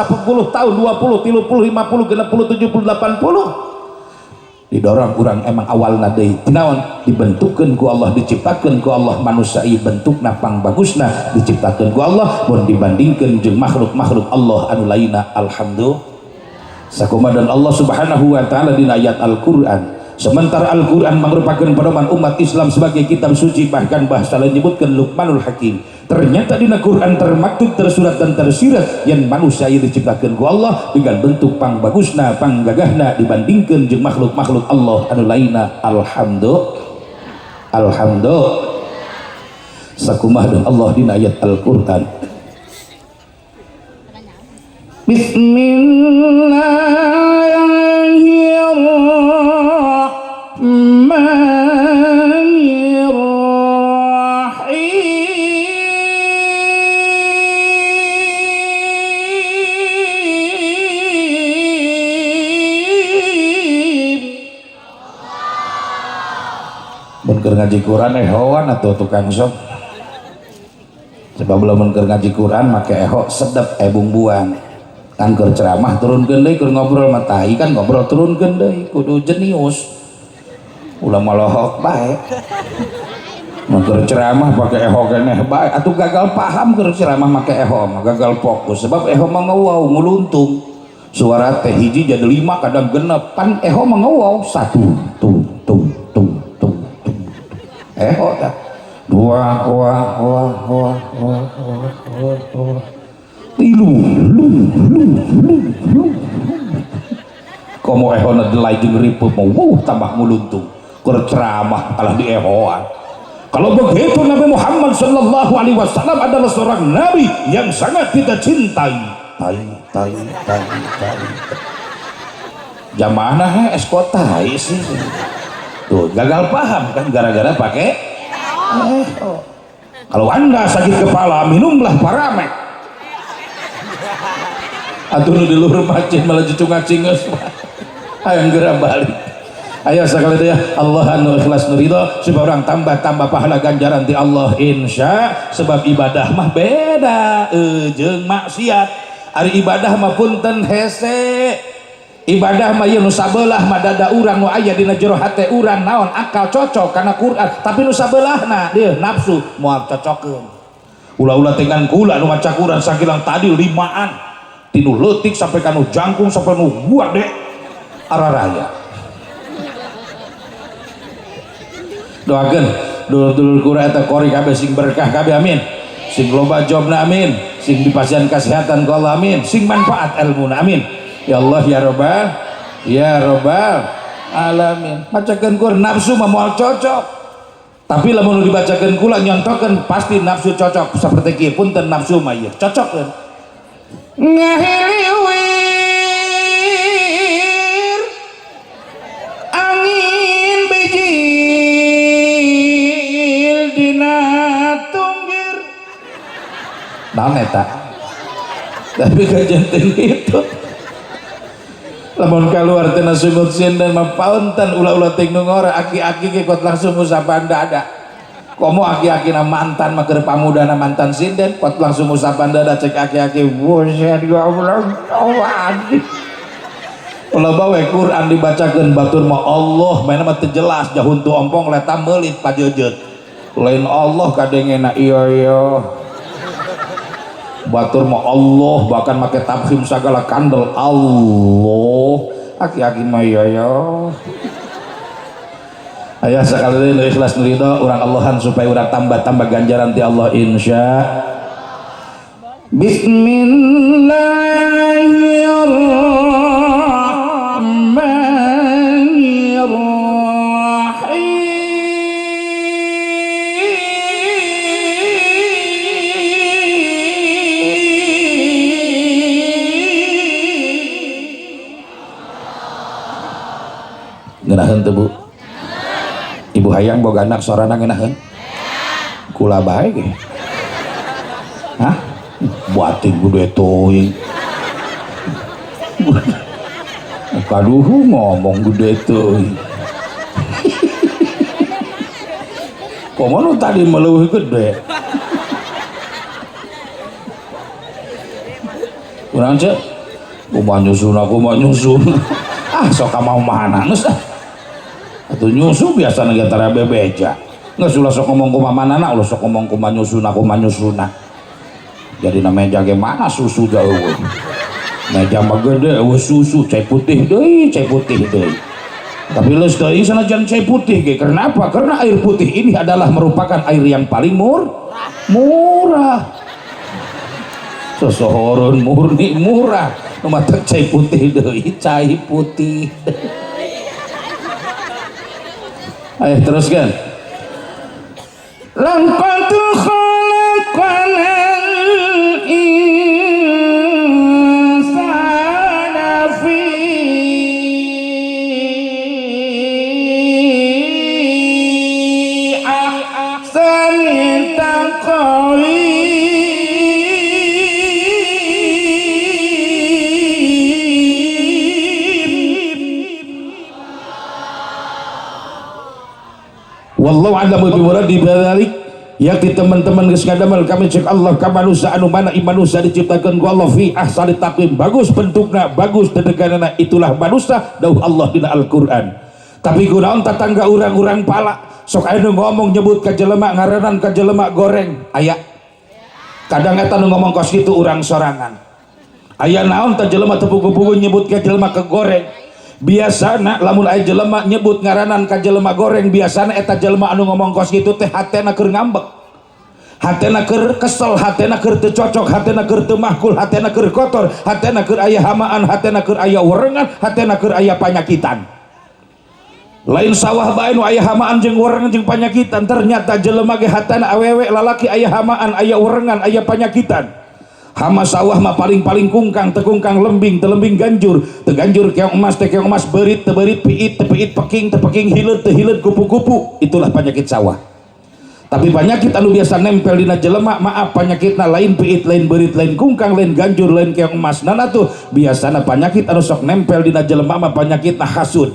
tahun 20 30 50 60 70 80 didorong urang emang awalna deui naon dibentukkeun ku Allah diciptakeun ku Allah manusia ieu bentukna pang bagusna diciptakeun ku Allah mun dibandingkeun jeung makhluk-makhluk Allah anu lainna alhamdulillah sakumadan Allah Subhanahu wa taala dina ayat Al-Qur'an sementara Al-Quran merupakan pedoman umat Islam sebagai kitab suci bahkan bahasa lain menyebutkan Luqmanul Hakim ternyata di Al-Quran termaktub tersurat dan tersirat yang manusia yang diciptakan ku Allah dengan bentuk pang bagusna pang gagahna dibandingkan jeung makhluk-makhluk Allah anu lainna alhamdulillah sakumah dan Allah di ayat Al-Quran Keur ngaji Quran ehoan atau tukang sok sebab belum keur ngaji Quran make eho sedep bumbuan kan keur ceramah turunkeun deui keur ngobrol mah tai kan ngobrol turunkeun deui kudu jenius ulah malohok bae mun keur ceramah pake eho keneh bae atuh gagal paham keur ceramah make eho mah gagal fokus sebab eho mah ngeuwaw nguluntung suara teh hiji jadi 5 kadang genep pan eho mah ngeuwaw 1 tung tung tung eho dah 2 tilu komo eho na delay jeung ripuh mau tambah nguluntung keur ceramah kalah di ehoan kalau begitu Nabi Muhammad sallallahu alaihi wasallam adalah seorang nabi yang sangat kita cintai jamaah eskotai sih tuh gagal paham kan gara-gara pakai kalau anda sakit kepala minumlah Paramek atuh nu di luhur masjid malah cucungan cingeus hayang geura balik Ayo sekali itu ya, Allah anu ikhlas nu ridho supaya orang tambah pahala ganjaran ti Allah insya. Sebab ibadah mah beda jeung maksiat. Ari ibadah mah punten hese, ibadah mah ieu nu sabelah mah dada urang nu aya dina jero hate urang naon akal cocok kana Quran, tapi nu sabelahna dieu nafsu moal cocokeun. Ulah-ulah tengan kula nu maca Quran sakilang tadi limaan tinu leutik sampai kanu jangkung sampai nu gede araraya. Doakeun dulur-dulur kura eta kori kabeh sing berkah kabeh amin, sing loba jobna amin, sing dipasihan kesehatan ku Allah amin, sing manfaat ilmuna amin ya Allah ya Rabbal alamin. Macakeun Quran nafsu mah moal cocok, tapi lamun dibacakeun kula nyontokeun pasti nafsu cocok saperti kieu punten nafsu mah ieu cocok ngahiliwir angin bijil dina tunggir naon eta tapi kajanten itu lamun keluar tina sumut sinden mah paunten ulah-ulah ting nu ngora aki-aki ge kot langsung usapan dada komo aki-aki na mantan mah keur pamudana mantan sinden kot langsung usapan dada cek aki-aki buset goblok awadi ulah bae Quran dibacakeun batur mah Allah maena mah teu jelas jahuntu ompong leta meulit pajejeut lain Allah kadengena iya batur mah Allah bahkan make tafhim segala kandel Allah aki-aki mah iya aya sekali deui ikhlas nu ridho urang Allahan supaya urang tambah ganjaran ti Allah insya. Ngeunaheun teu Bu? Ibu hayang boga anak sorana ngeunaheun? Kula bae ge. Hah? Buating gede teuing. Kaduhu ngomong gede teuing. Komo nu tadi meleuwih gede. Urang cek kumaha nyusun. Ah sok mau mana geus ah. Atuh nyusu biasa negara bebeja. Geus ulah sok ngomong kumaha manana, ulah sok ngomong kumaha nyusuna. Jadi meja ge mana susu da eueuh. Meja mah gede eueuh susu cai putih deui. Tapi leus deui sanajan cai putih ge. Kenapa? Karena air putih ini adalah merupakan air yang paling murah. Sosohoreun murni murah. Nu mah teu cai putih deui, cai putih. Ayo teruskan. Laqad khalaqnal insana fi ahsani taqwim. Wallahu a'lamu biwuradi bidzalik. Yakti teman-teman geus ngadamel kami cek Allah ka manusia anu mana manusia diciptakeun ku Allah fi ahsani taqwim, bagus bentukna, bagus dedeganana, itulah manusia dawuh Allah dina Al-Qur'an. Tapi kunaon tatangga urang-urang pala sok aya nu ngomong nyebut ka jelema ngaranan ka jelema goreng aya. Kadang eta nu ngomong kos kitu urang sorangan. Aya naon ta jelema teu pugu-pugu nyebut ka jelema ke goreng. Biasana lamun aya jelema nyebut ngaranan ka jelema goreng biasana eta jelema anu ngomong kos kitu teh hatena keur ngambek, hatena keur kesel, hatena keur teu cocok, hatena keur teu mahkul, hatena keur kotor, hatena keur aya hamaan, hatena keur aya werengan, hatena keur aya panyakitan. Lain sawah bae nu aya hamaan jeung werengan jeung panyakitan, ternyata jelema ge hatena awewe lalaki aya hamaan, aya werengan, aya panyakitan. Hama sawah mah paling kungkang, tekungkang lembing, telembing ganjur, teganjur keong emas, teh keong emas, berit, teberit, piit, tepiit, peking, tepeking, hileud, tehileud, kupu-kupu. Itulah penyakit sawah. Tapi penyakit anu biasa nempel dina jelema, maaf penyakitna lain piit, lain berit, lain kungkang, lain ganjur, lain keong emas. Nah tuh biasana penyakit anu sok nempel dina jelema mah penyakitna hasud.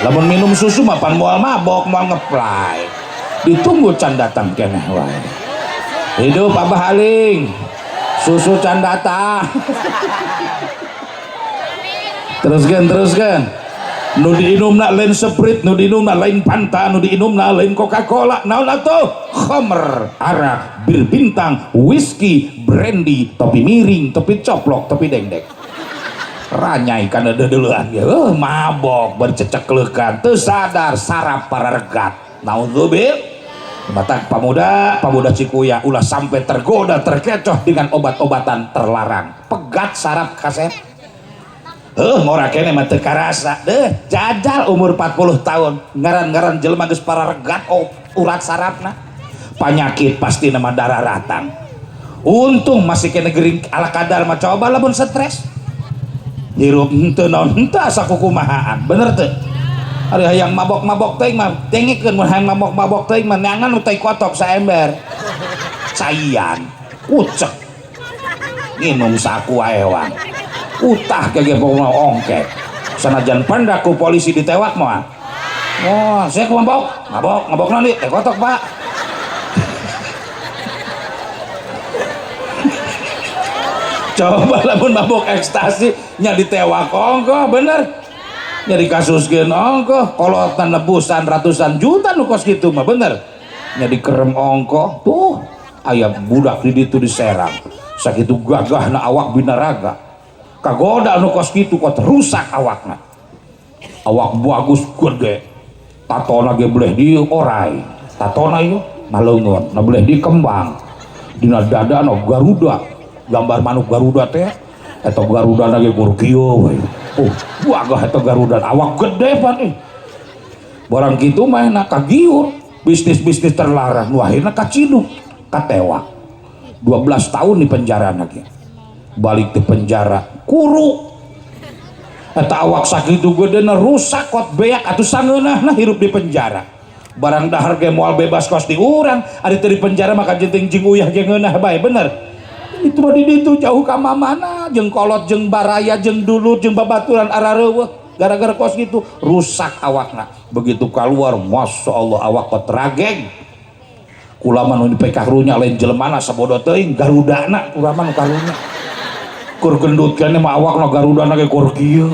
lamun minum susu mapan moal mabok moal ngeplay ditunggu can datang keneh wae hidup Abah Haling susu can datang teruskan nu diinumna lain Sprite nu diinumna lain Fanta nu diinumna lain Coca-Cola naon atuh khamr arak bir bintang whisky brandy topi miring topi coplok topi dengdek ranyai kana deudeulean ge mabok bercecekleukan teu sadar sarap pararegat naudzubil batak pemuda Cikuya ulah sampai tergoda terkecoh dengan obat-obatan terlarang pegat sarap kaset ngora kene mah teu karasa jajal umur 40 tahun ngaran-ngaran jelema geus pararegat urat sarafna penyakit pasti nama darah ratang untung masih kena gering ala kadar mah coba lamun stres hirup henteu naon henteu asa kukumahaan bener teu ari hayang mabok-mabok teuing mah dengikeun mun hayang mabok-mabok teuing mah neangan nu teh kotok saember caian ucek nginum saku aewan utah kege pokoknya ongkek sanajan pandak ku polisi ditewak mah oh saya ku mabok nanti teh kotok pak coba lamun mabok ekstasi nya ditewak ongko bener nya dikasuskeun ongko kolotan nebusan ratusan juta nu kos kitu mah bener nya dikerem ongko tuh aya budak di ditu diserang sakitu gagahna awak binaraga kagoda anu kos kitu kok rusak awakna awak bagus gede tatona ge boleh di orai tatona ieu maleungeun na boleh dikembang dina dada anu Garuda gambar manuk Garuda teh eta Garuda ge kurkieu we gagah eta Garuda awak gede pan barang kitu mah na kagiur bisnis terlarang nu akhirna kaciduk katewak 12 tahun di penjara lagi balik ke penjara kuru eta awak sakitu gedena rusak kot beak atuh sangeunahna hirup di penjara barang dahar ge moal bebas kos di urang ari teu di penjara maka jenting jeung uyah jeung ngeunah bae bener itu mah di ditu jauh ka mamana jeung kolot jeung baraya jeung dulut jeung babaturan arareueuh gara-gara kos gitu rusak awakna begitu keluar masya Allah awak kot rageng kula mah nu dipekah runya lain jelemana sabodo teuing garudana kula mah nu karunya kur gendut kene mah awakna garudana ge kur kieu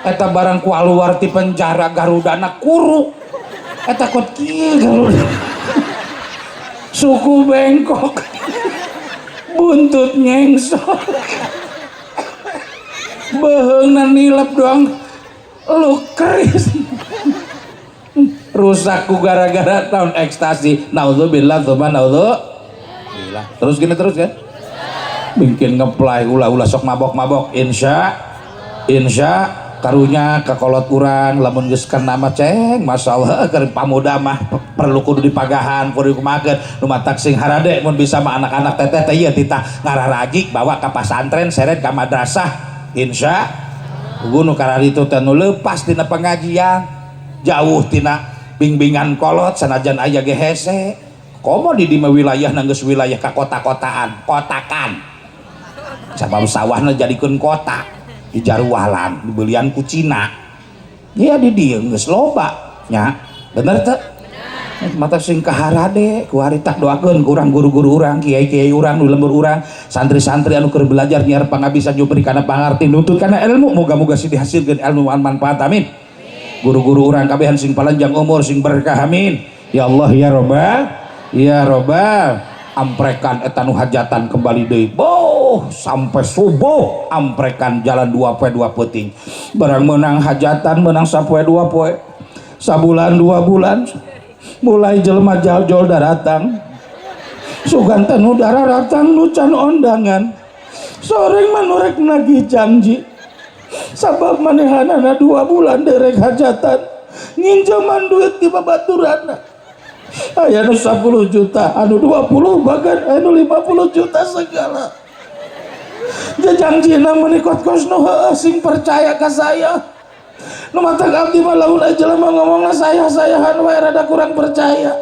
eta barang ku aluar ti penjara garudana kuru eta kot kieu garuda suku bengkok buntut nyengsok beheungna nilep doang lu keris rusak ku gara-gara tahun ekstasi naudzubillah tsumma naudzubillah terus kan bikin ngeplay ulah sok mabok insya karunya kakolot urang lamun geus kana mah ceng masyaallah keur pamuda mah perlu kudu dipagahan kudu kumakeun nu matak sing harade mun bisa mah anak-anak teteh teh ieu titah ngararagik bawa ka pasantren seret ka madrasah insya gunu karari itu teh nu leupas tina pengajian jauh tina bimbingan kolot sanajan aya ge hese komo di wilayah nanggeus wilayah ka kota-kotaan kotakan sabab sawahna jadikeun kota di Jarwalan dibelian ku Cina ya di dieu geus loba nya bener teu mata sing kaharade ku harita doakeun ku urang guru-guru urang kiai-kiai urang nu lembur urang santri-santri anu keur belajar nyiar pangabisan jeung beri kana pangarti nuntut kana ilmu moga-moga sih dihasilkeun ilmu manfaat amin guru-guru urang kabehan sing panjang umur sing berkah amin ya Allah ya robbal amprekan eta nu hajatan kembali deui sampai subuh amprekan jalan 2 poe 2 peuting barang menang hajatan menang sapoe 2 poe sabulan 2 bulan mulai jelema jal-jol daratang suganten nu daratang nu can ondangan soreng manurek nagih janji sabab manehanana 2 bulan derek hajatan nginjaman duit di babaturanna aya anu 10 juta anu 20 bahkan anu 50 juta segala janjina menikot kos nu sing percaya ka saya nu matak abdi mah lamun jelema ngomongna saya-sayahan wae rada kurang percaya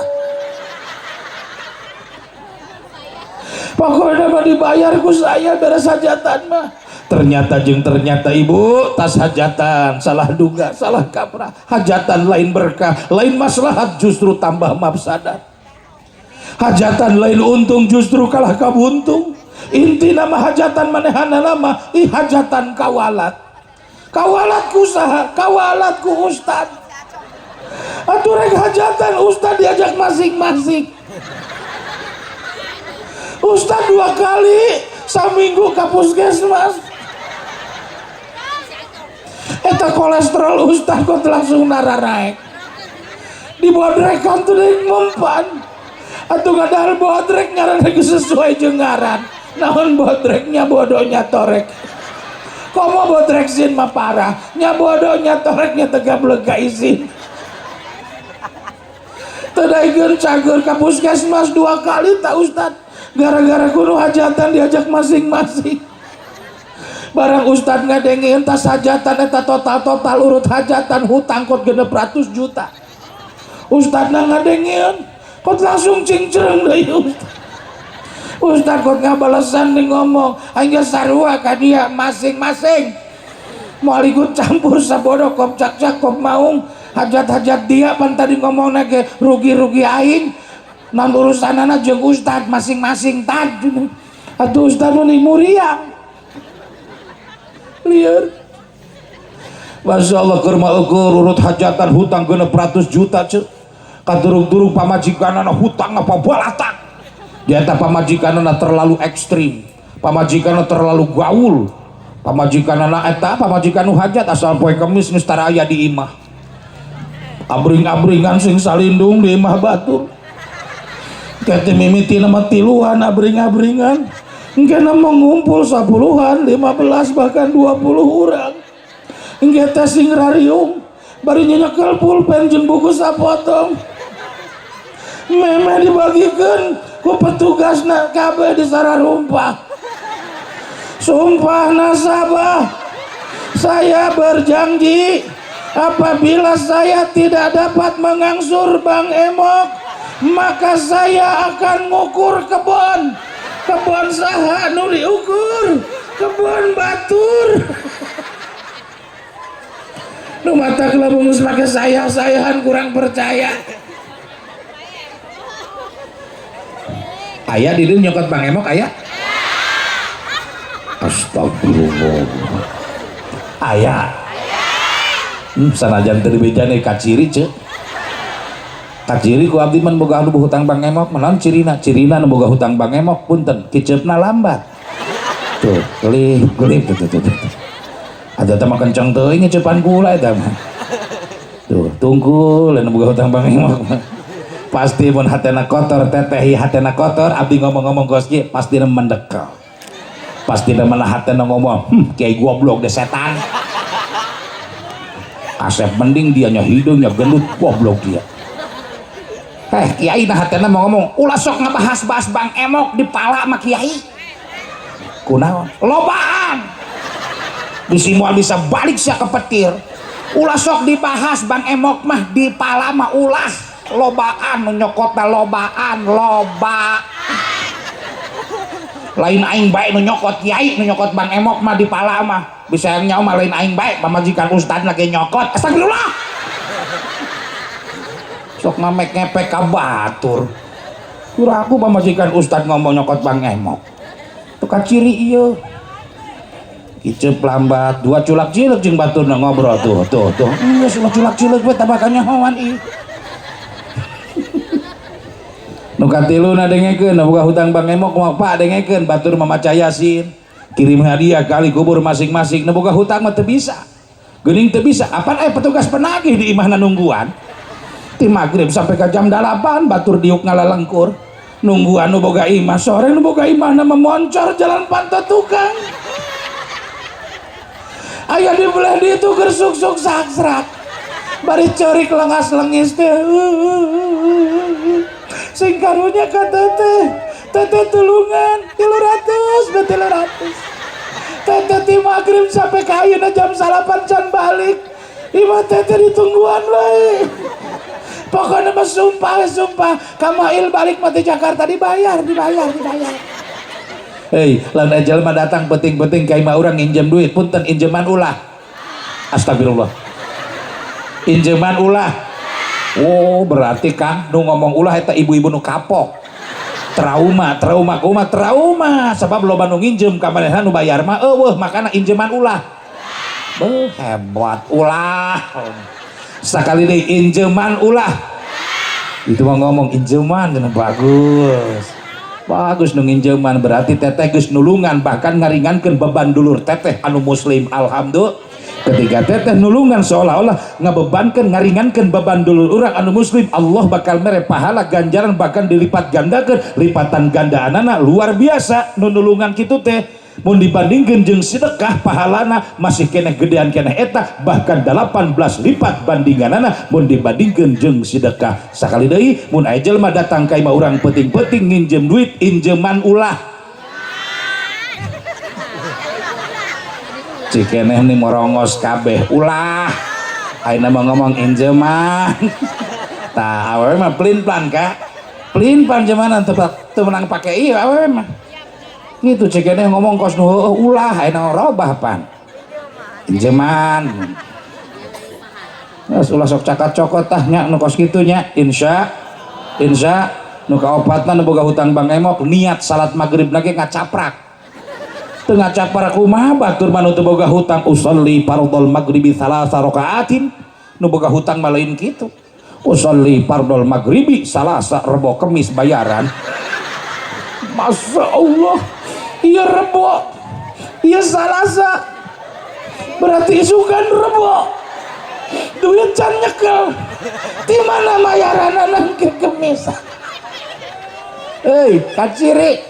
pokoknya mah dibayar ku saya beres hajatan mah ternyata ibu tas hajatan salah duga salah kaprah, hajatan lain berkah lain maslahat justru tambah mafsadat, hajatan lain untung justru kalah kabuntung. Inti nama hajatan manehana nama hajatan kawalat, kawalat ku saha, kawalat ku ustad. Atuh rek hajatan ustad diajak masing-masing, ustad 2 kali saminggu ka puskesmas. Eta kolesterol ustad kok langsung nararaek dibodrekan tuh dari mempan atau gadal bodrek ngaran sesuai jengaran naon bodreknya bodohnya torek komo bodrek sin mah parah nya bodohnya toreknya tegap lega izin tadaikeun cager ka puskesmas 2 kali tak ustad gara-gara kudu hajatan diajak masing-masing. Barang ustad ngadengin tas hajatan eta total urut hajatan hutang kot 600 juta. Ustad ngadengin kot langsung cingcereng deui ustad kot ngabalesan nih ngomong hanya sarua ka dia masing-masing moal ikut campur sabodo kop cak kop maung hajat-hajat dia pan tadi ngomong nage rugi-rugi aing non urusanana jeung ustad masing-masing tad atuh ustad nu muriang liar. Masya Allah keur maukur urut hajatan hutang 600 juta cek kadurung-durung pamajikanana hutang apa balatak dieta pamajikanana terlalu ekstrim, pamajikanana terlalu gaul, pamajikanana eta pamajikan nu hajat asal poe kemis geus tara aya di imah abring-abringan sing salindung di imah batur kete mimiti nama tiluan abring-abringan engkena mengumpul 10-an 15 bahkan 20 orang engke teh sing rariung bari nyekel pulpen jeung buku sapotong meme dibagikeun ku petugasna kabeh di Sararumpah. Sumpah nasabah saya berjanji apabila saya tidak dapat mengangsur Bang Emok maka saya akan ngukur kebon saha nu diukur kebon batur nu mata kelabung make sayang-sayangan kurang percaya aya di dieu nyokot Bang Emok aya astagfirullah aya sanajan teu dibejane kaciri ceuk kaciri ku abdi man boga hutang Bang Emok menaon cirina nu boga hutang Bang Emok punten kiceupna lambat tuh kelip tuh ada teh mah kenceng teuing ngeceupan kula eta mah tuh tungkul lain boga hutang Bang Emok pasti mun hatena kotor tetehi hatena kotor abdi ngomong-ngomong koski pasti mendekel pasti mana hatena ngomong kiai goblok deh setan Asep mending dia nya hidungnya gendut goblok dia kiai nah hatena mau ngomong ulah sok ngabahas-bahas Bang Emok di pala sama kiai kunaon lobaan bisi moal bisa balik sia ke petir ulah sok dibahas Bang Emok mah di pala mah ulah lobaan nyokotna lobaan loba lain aing bae nu nyokot kiai nu nyokot Bang Emok mah di pala mah bisa yang nyawa mah lain aing bae pamajikan ustad lagi nyokot astagfirullah sok ngamek ngepek ka batur kira aku pamajikan ustad ngomong nyokot Bang Emok tuh kaciri ieu kiceup lambat 2 culak cileuk jeung baturna ngobrol tuh iya sulah culak cileuk we tabah kanyahoan ieu nu katiluna dengekeun nu boga hutang Bang Emok moal Pak dengekeun batur mamaca Yasin kirim hadiah kali kubur masing-masing nu boga hutang mah teu bisa geuning teu bisa apaan petugas penagih di imahna nungguan ti magrib sampai ke jam 8 batur diuk ngalalengkur nungguan nu boga imah sore nu boga imahna memoncor jalan pantat tukang aya di belah di itu gersuk-suk saksrak bari corik lengas-lengis teh sing karunya ka teteh tulungan 300 teteh ti magrib sampai ka ayeuna jam 8 can balik imah teteh ditungguan wae pokoknya mah sumpah Kamail balik mati Jakarta dibayar Hei, lain ejal mah datang penting-penting kayak mah orang injem duit, punten injeman ulah. Astagfirullah. Injeman ulah. Oh, berarti Kang nu ngomong ulah eta ibu-ibu nu kapok. Trauma sebab loba nu nginjem ka manehna nu bayar mah eueuh makana injeman ulah. Beuh, hebat ulah. Sakali deui injeman ulah. Itu mah ngomong injeman cenah bagus nu nginjeman berarti teteh geus nulungan bahkan ngaringankeun beban dulur teteh anu muslim. Alhamdulillah ketika teteh nulungan seolah-olah ngabebankeun ngaringankeun beban dulur urang anu muslim, Allah bakal mere pahala ganjaran bahkan dilipat gandakeun lipatan gandaanana luar biasa. Nu nulungan kitu teh mun dibandingkeun jeung sedekah pahalana masih keneh gedean keneh eta bahkan 18 lipat bandinganana mun dibandingkeun jeung sedekah. Sakali deui mun aya jelema datang ka imah urang penting-penting nginjem duit injeman ulah. Cikeneh nih morongos kabeh ulah. Ayeuna mah ngomong injeman. Tah awewe mah pelin-pelan ka. Pelin-pelan jemanan teu menang pake ieu awewe mah. Gitu cekeneh ngomong kos nu ulah ayeuna robah pan injeman geus ulah sok cakat cokot tah nya nu kos kitu nya insya nu kaopatna nu boga hutang Bang Emok niat salat magrib lagi ngacaprak teu ngacaprak kumaha batur mah nu teu boga hutang usolli fardhol maghribi salasa rakaatin nu boga hutang mah lain kitu usolli fardhol maghribi salasa rebo kemis bayaran. Masya Allah, iya rebo, iya salasa, berarti isukan rebo, duit can nyekel, di mana bayaran anak ke kemis? Hei, kaciri,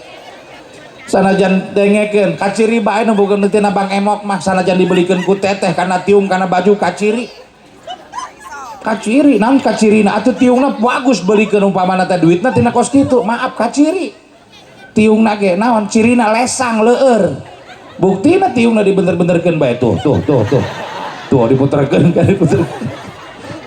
sanajan dengekeun, kaciri bae nu bukan tina Bang Emok mah, sanajan dibelikeun ku teteh karena tiung karena baju kaciri. Kaciri, naon kacirina atuh tiungna bagus belikeun umpamana teh duitna tina kos kitu, maaf kaciri. Tiungna ge naon cirina lesang leueur buktina tiungna dibener-benerkeun bae tuh diputerkeun kan diputerkeun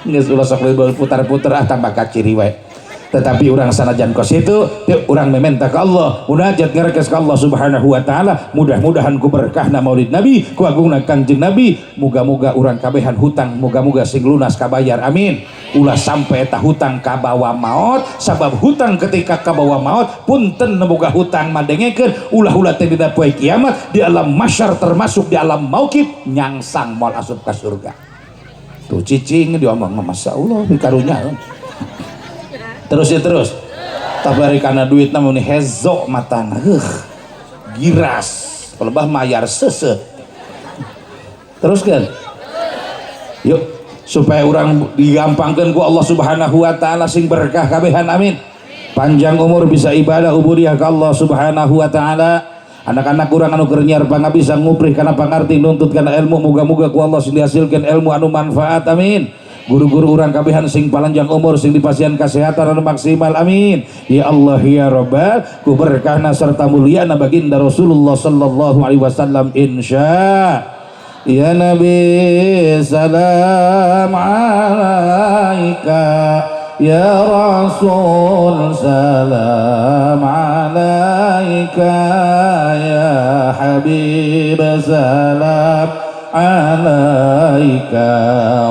geus ulah sok putar-putar tambah kaciri wae. Tetapi urang sanajan kos itu urang mementa ka Allah munajat ngarekas ka Allah subhanahu wa ta'ala mudah-mudahan ku berkahna maulid Nabi ku agungna Kangjeng Nabi muga-muga urang kabehan hutang muga-muga sing lunas kabayar amin. Ulah sampai eta hutang kabawa maut sabab hutang ketika kabawa maut punten boga hutang madengekeun ulah-ulah teh dina poe kiamat di alam mahsyar termasuk di alam mauqif nyangsang moal asup ka surga. Tuh cicing diomong masya Allah dikarunya terus ya terus tabari karena duit namun hezo matana giras pelebah mayar sese terus kan yuk supaya orang digampangkan ku Allah subhanahu wa ta'ala sing berkah kabehan amin panjang umur bisa ibadah ubudiyah ka Allah subhanahu wa ta'ala anak-anak kurang anu keur nyiar pangabisa nguprih kana pangarti nuntut kana ilmu muga-muga ku Allah sing dihasilkeun ilmu anu manfaat amin. Guru-guru urang kabehan sing panjang umur sing dipasihan kesehatan anu maksimal amin ya Allah ya Rabbal ku berkahna serta mulyana baginda Rasulullah sallallahu alaihi wasallam insya ya Nabi salam alaika ya Rasul salam alaika ya Habib salam alaika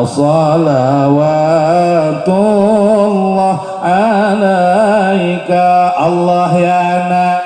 salawatullah alaika Allah ya nak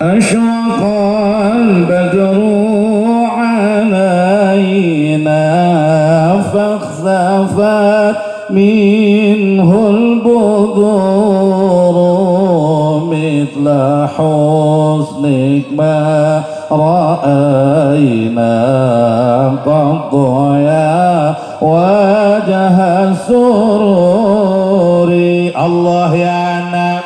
أشرق البدر علينا فاخسفت منه البدور مثل حسنك ما رأينا قط يا وجه السرور الله يا نبي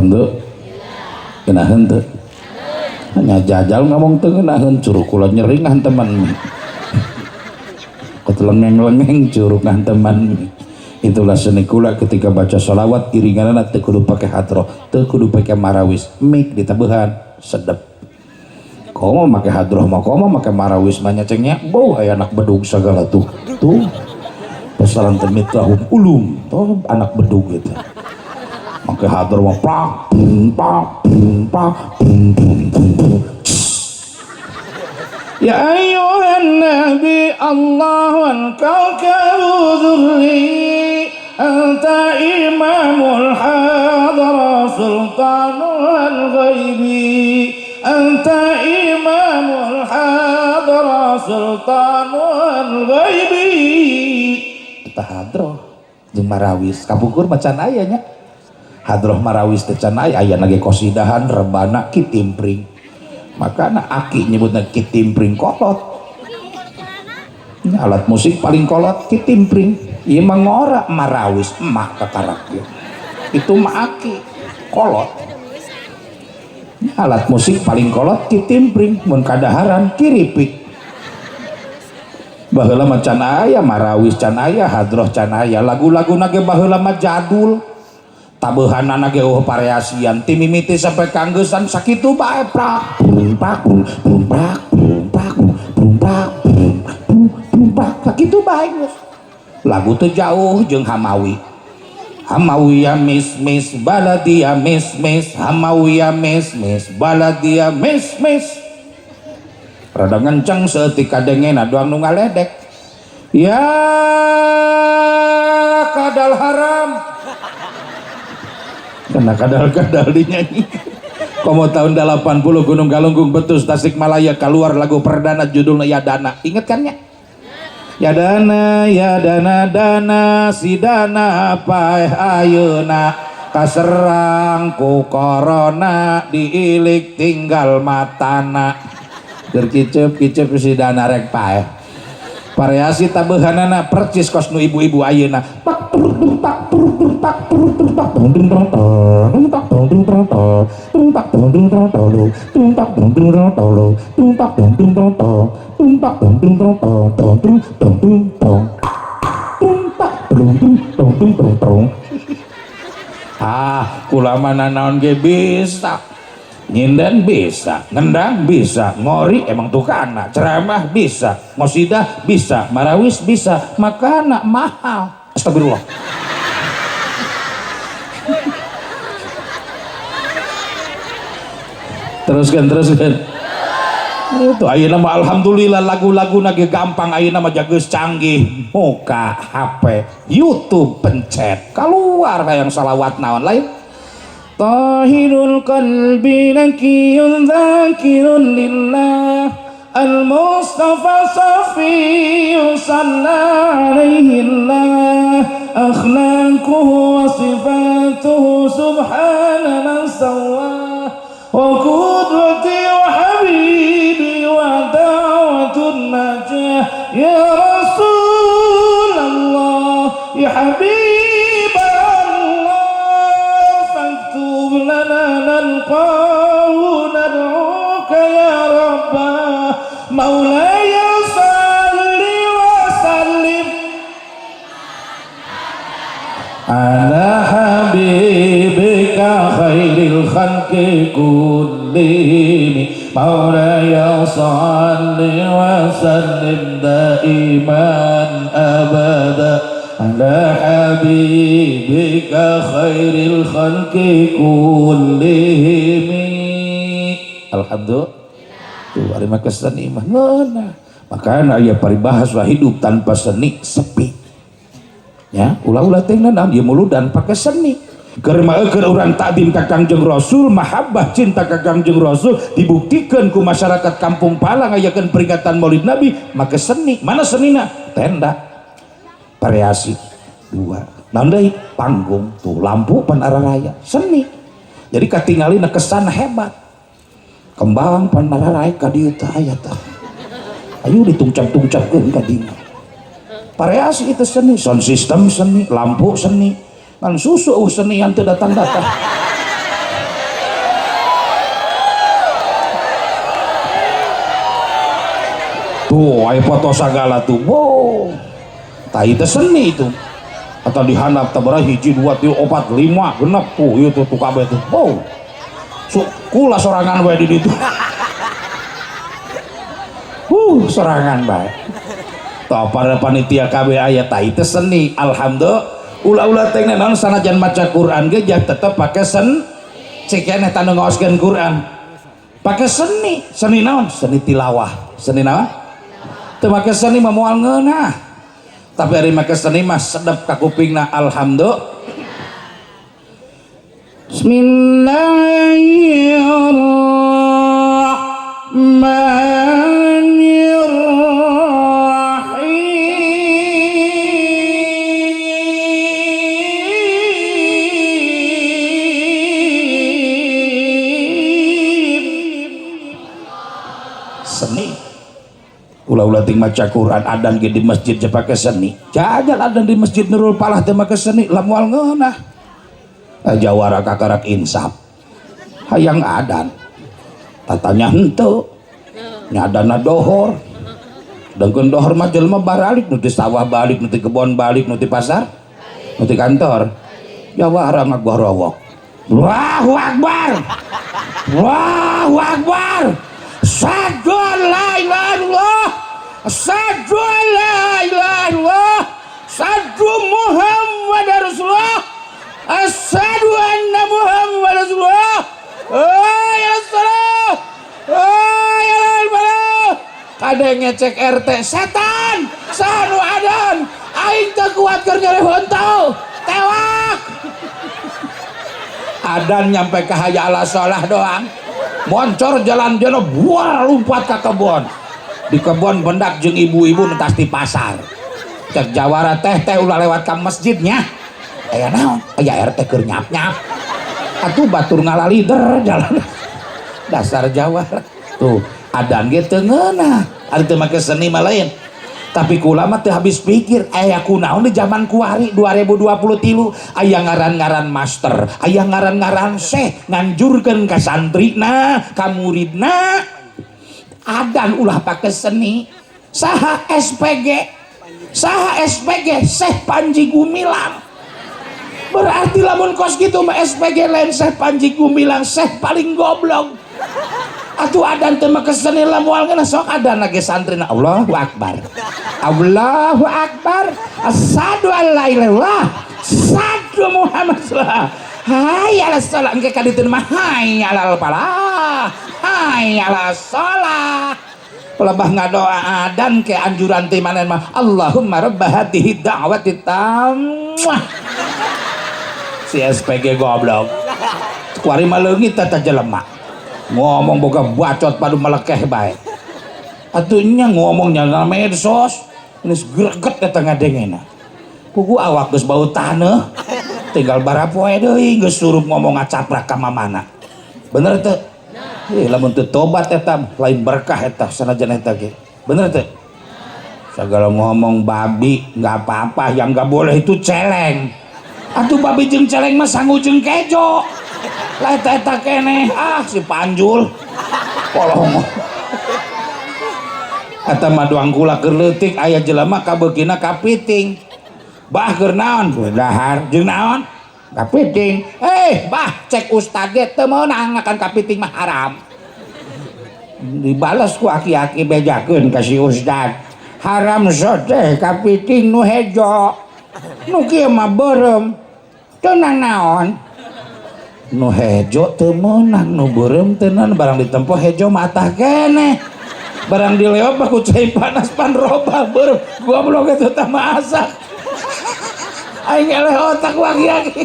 alhamdulillah genaheun teu hanya jajal ngomong teu genaheun curug kula nyeringan teman lengeng-lengeng curug teman. Itulah seni kula ketika baca sholawat iringanana teu kudu pake hadroh, teu kudu pake marawis, mik ditabehan sedep. Komo make hadroh mah komo make marawis mah nyacengnya bau aya anak bedug segala tuh pesaran termitahum ulum tuh anak bedug gitu. Make hadroh mah pak pak pak. Ya ayuhan nabi Allah wal kawkabu dhurri anta imamul hadara sultanul ghaibi anta imamul hadara sultanul ghaibi. Kita hadroh jeung marawis kapukur macan aya nya hadroh marawis teh can aya nage kosidahan rebana kitimpring. Makanya aki nyebutnya kitimpring kolot. Ini alat musik paling kolot kitimpring. Iya mengora marawis emak kakaraknya. Itu mah aki kolot. Ini alat musik paling kolot kitimpring. Mun kadaharan kiripik. Baheula mah can aya marawis can aya hadroh can aya lagu-lagu nage baheula mah jadul. Tabehanana ge variasian ti mimiti sampai kanggesan sakitu bae prak prak prak prak sakitu bae geus. Lagu teu jauh jeung Hamawi. Hamawiya mis mis baladia mis mis Hamawiya mis mis baladia mis mis. Rada ngenceng seutik kadengena doang nu ngaledek. Ya kadal haram. Karena kadal-kadal dinyanyi. Komo tahun 80 Gunung Galunggung Betus Tasikmalaya keluar lagu perdana judulnya Yadana. Ingat kan ya? Yadana Yadana dana si dana apa ayeuna kaserang ku corona diilik tinggal matana. Gerkicep-kicep si dana rek paeh. Variasi tabehanana percis kos nu ibu-ibu ayeuna. Pak pak pak kula mana naon ge bisa nyinden bisa ngendang bisa ngori emang tukana ceramah bisa ngosidah bisa marawis bisa makana mahal. Astagfirullah. teruskan itu ayeuna mah alhamdulillah lagu-lagu nage gampang ayeuna mah jageus canggih muka HP YouTube pencet keluar kayak salawat naon lain tahirul qalbi nakiyun dzakirun lillah al-mustafa safiyyu sallallahu alaihi Allah akhlaquhu wa sifatuhu subhana man sawwa wa qudwati wa habibi wa da'watun najah ya Rasulullah ya Habiballah faktub lana nalqahu nad'uka ya Rabbah maulaya salli wa sallim ala habibika khairil khalqi kullihim maulaya salli wa sallim daiman abada ala habibika khairil khalqi kullihim. Alhamdulillah tuh ari mah seni mah ngeunah makana aya paribahasa hidup tanpa seni sepi ya ulah-ulah teh naon ieu muludan pake seni keur maeukeun urang takdim ka Kangjeng Rasul mahabbah cinta ka Kangjeng Rasul dibuktikan ku masyarakat Kampung Palang ayakeun peringatan Maulid Nabi make seni mana senina tenda variasi dua naon deui panggung tuh lampu pan araraya seni jadi katingalina kesan hebat kembang pan araraya ka dieu teh aya teh ayo ditungcap-tungcapkeun ka dieu variasi itu seni sound system seni lampu seni kan susu seni yang teu datang-datang tuh aya foto segala tuh wow tah itu seni itu atau dihandap tabara hiji 2 3 4 5 genep tuh itu tuh kabeh tuh wow kula sorangan bae di ditu sorangan bae tah para panitia kabeh aya tah itu seni alhamdulillah ulah-ulah teh naon sanajan maca Quran ge jah tetep pake cek keneh tanu ngaoskeun Quran pake seni naon seni tilawah seni naon teu make seni mah moal ngeunah tapi ari make seni mah sedep ka kupingna alhamdulillah seni ulah-ulah ting maca Quran adan ge di masjid je pake seni jajal adan di masjid Nurul Falah teh make seni lamun ngeunah jawara kakarak insaf hayang adan tatanya henteu nyadana dohor dengkeun dohor mah jelema baralik nu ti sawah balik nu ti kebon balik nu ti pasar nu ti kantor jawara ngagorowok Allahu Akbar Allahu Akbar asyhadu an la ilaha illallah asyhadu an la ilaha illallah asyhadu Muhammadar Rasulullah asyhadu anna Muhammadar Rasulullah ya salah ya Allah kadang ngecek RT setan sanu adan aing teu kuat keur nyari hontau tewak adan nyampe ke hayya ala sholah doang moncor jalan jono buar lompat ke kebon di kebon bendak jeung ibu-ibu entas di pasar cek jawara teh ulah lewat ka masjidnya aya naon aya RT keur nyap-nyap atuh batur ngalalider jalan dasar Jawara tuh adan ge teu ngeunah ari teu make seni mah lain tapi kula mah teu habis pikir aya kunaon di zaman kuari 2023 aya ngaran-ngaran master aya ngaran-ngaran syekh nganjurkeun ka santrina ka muridna adan ulah pake seni saha SPG Syekh Panji Gumilang berarti lamun kos gitu mah SPG lain Syekh Panji Gumilang Syekh paling goblok atuh adan teh make seni lamun ngeunah sok adan lagi santrina Allahu Akbar Allahu Akbar asyhadu an la ilaha illallah asyhadu Muhammad sallallahu hayya ala shalah engke ka dieu mah hayya alal falah hayya ala shalah pelebah ngadoa adan ke anjuran ti manen mah Allahumma rabb hadhihi da'wati tammah si SPG goblok kuari mah leungit tata jelema ngomong boga bacot padu melekeh bae atunya ngomongnya na medsos geus greget eta ngadengena kuku awak geus bau taneuh tinggal barapoe deui geus surup ngomong ngacaprak ka mamana bener teu lamun teu tobat eta lain berkah eta sanajan eta ge bener teu segala ngomong babi nggak apa-apa yang nggak boleh itu celeng atuh babi jeung celeng mah sangu jeung kejo lah eta keneh si Panjul polong eta mah doang kula keur leutik aya jelema kabeukina kapiting bah keur naon dahar jeung naon kapiting bah cek ustad ge teu meunang akan kapiting mah haram dibales ku aki-aki bejakeun ka si ustad haram sodeh kapiting nu hejo nu kieu mah beureum teu naon nu hejo teu meunang nu beureum teu naon barang ditempo hejo mah tah keneh barang dileot mah ku cai panas pan robah beureum goblok eta teh masak aing eleh otak wagi-wagi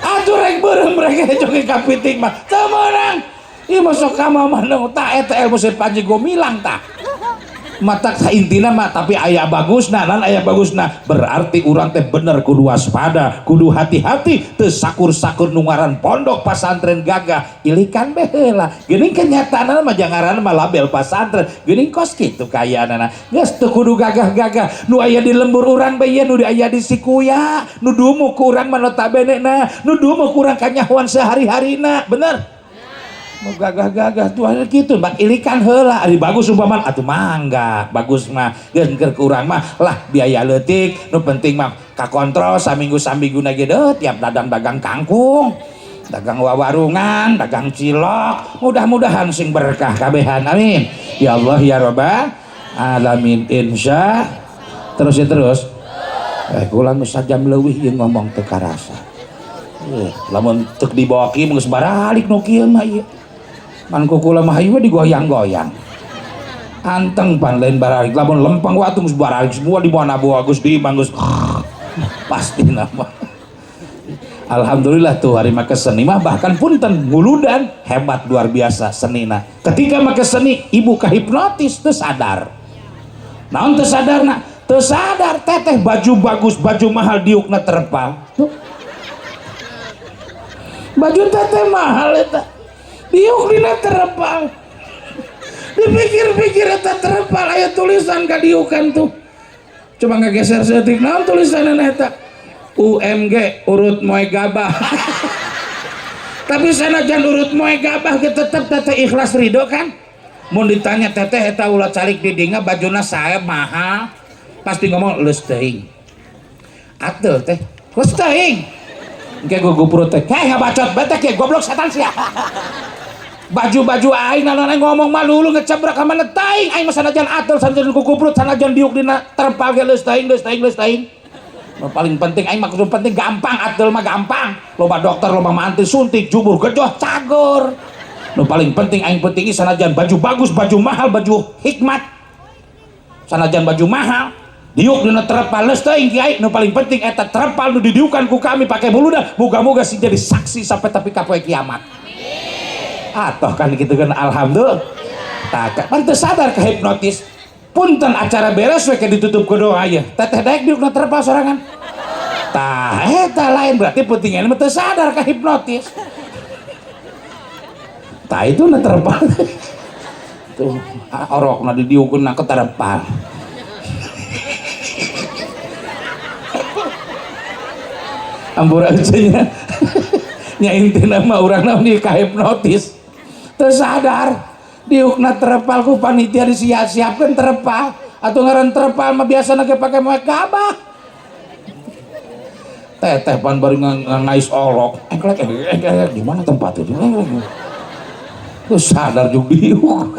atuh rek beureum rek hejo ke kapiting mah teu meunang ieu mah sok ka mah manung tah eta ilmu Syekh Panji Gumilang tah mata intina mah tapi aya bagusna nan aya bagusna berarti urang teh bener kudu waspada kudu hati-hati teu sakur-sakur nu ngaran pondok pasantren gagah ilikan baheula geuning kenyataanna mah jangaran mah label pasantren geuning kos kitu kayaanana geus teu kudu gagah-gagah nu aya di lembur urang bae nu aya di Sikuya nu dumu ku urang mah notabene na nu dumu ku urang kanyahoan sehari-harina bener mau gagah-gagah tuh ada gitu bak ilikan heula ari bagus umpaman atuh mangga bagus mah geun keur kurang mah lah biaya leutik nu penting mah kakontrol saminggu-saminggu ge tiap dagang kangkung dagang wawarungan dagang cilok mudah-mudahan sing berkah kabehan amin ya Allah ya Rabbal alamin insya terus kula geus sajam leuwih ieu ngomong teu karasa lamun teu dibawa kieu geus baralik nu kieu mah ieu man kukula mah ieu digoyang-goyang anteng pan lain baralik lamun lempeng waktu geus baralik semua di bawah Nabu Agus di manggus pasti nama alhamdulillah tuh hari make seni mah bahkan punten nguludan hebat luar biasa senina ketika make seni ibu kahipnotis teu sadar naon teu sadarna teu sadar teteh baju bagus baju mahal diukna terpal baju teteh mahal eta diuk dina terpal dipikir-pikir eta terpal aya tulisan ka diukan tuh coba ngageser setik naon tulisan eta UMG urut moe gabah tapi sanajan urut moe gabah ge tetep teteh ikhlas ridho kan mun ditanya teteh eta ulah calik di dinga bajuna sae mahal pasti ngomong leus teuing atuh teh leus teuing engke guguprut teh heh ngabacot bae teh goblok setan sia baju-baju aing naon ngomong mah lulu ngecebrak ka mana teuing aing mah sanajan atul sanajan guguprut sanajan diuk dina terpal ge leus teuing paling penting aing mah kudu penting gampang atul mah gampang loba dokter loba mantis suntik jubur gejoh cagur nu paling penting aing penting sanajan baju bagus baju mahal baju hikmat sanajan baju mahal diuk dina terpal leus teuing kiai nu paling penting eta terpal nu didiukan ku kami pake muluda moga-moga sih jadi saksi sampai tapi ka poe kiamat atoh kan gitu kan alhamdulillah tak pan teu sadar ka hipnotis punten acara beres we ke ditutup ku doa ya teteh daek diuk dina terpal sorangan tah eta lain berarti pentingnya mah teu sadar ka hipnotis tah itu na terpal tuh orokna didiukeun na ke terpal ampura cenah nya intina mah urang naon di kahipnotis teu sadar diukna terpal ku panitia disiap-siapkeun terpal atuh ngaran terpal mah biasana ge pake moe gabah teteh pan bari ngais olok di mana tempatnya teu sadar jug diuk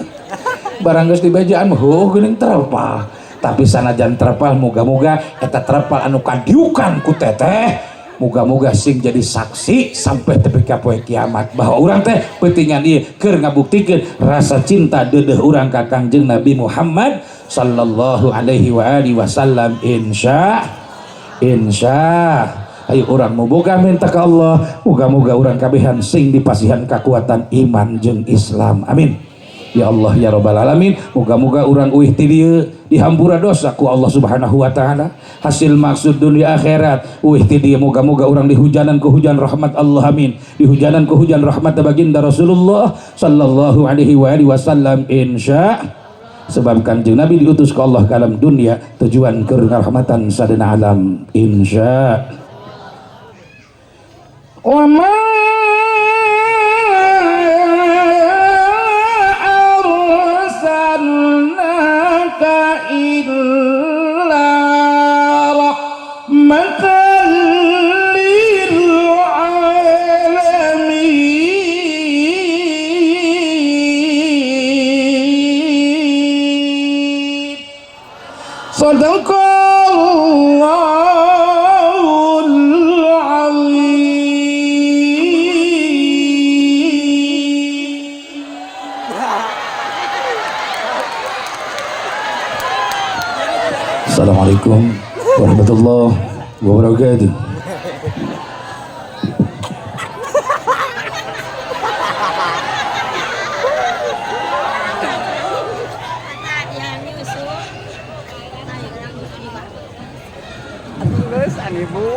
barang geus dibejaan mah heuh geuning terpal tapi sanajan terpal moga-moga eta terpal anu kadiukan ku teteh moga-moga sing jadi saksi sampai tepi ka poe kiamat bahwa urang teh pentingan ieu keur ngabuktikeun rasa cinta deudeuh urang ka Kangjeng Nabi Muhammad sallallahu alaihi wa alihi wasallam insya ayo urang muboga minta ka Allah moga-moga urang kabehan sing dipasihan kakuatan iman jeung Islam amin ya Allah ya Rabbal alamin moga-moga urang uih ti dieu dihampura dosa ku Allah subhanahu wa ta'ala hasil maksud dunia akhirat uih ti dieu moga-moga urang dihujanan ku hujan rahmat Allah amin dihujanan ku hujan rahmat baginda Rasulullah sallallahu alaihi wa alihi wasallam insya sebab Kanjeng Nabi diutus ke Allah ke alam dunia tujuan keur rahmatan sadana alam insya wa ma Assalamualaikum warahmatullahi wabarakatuh. Ibu.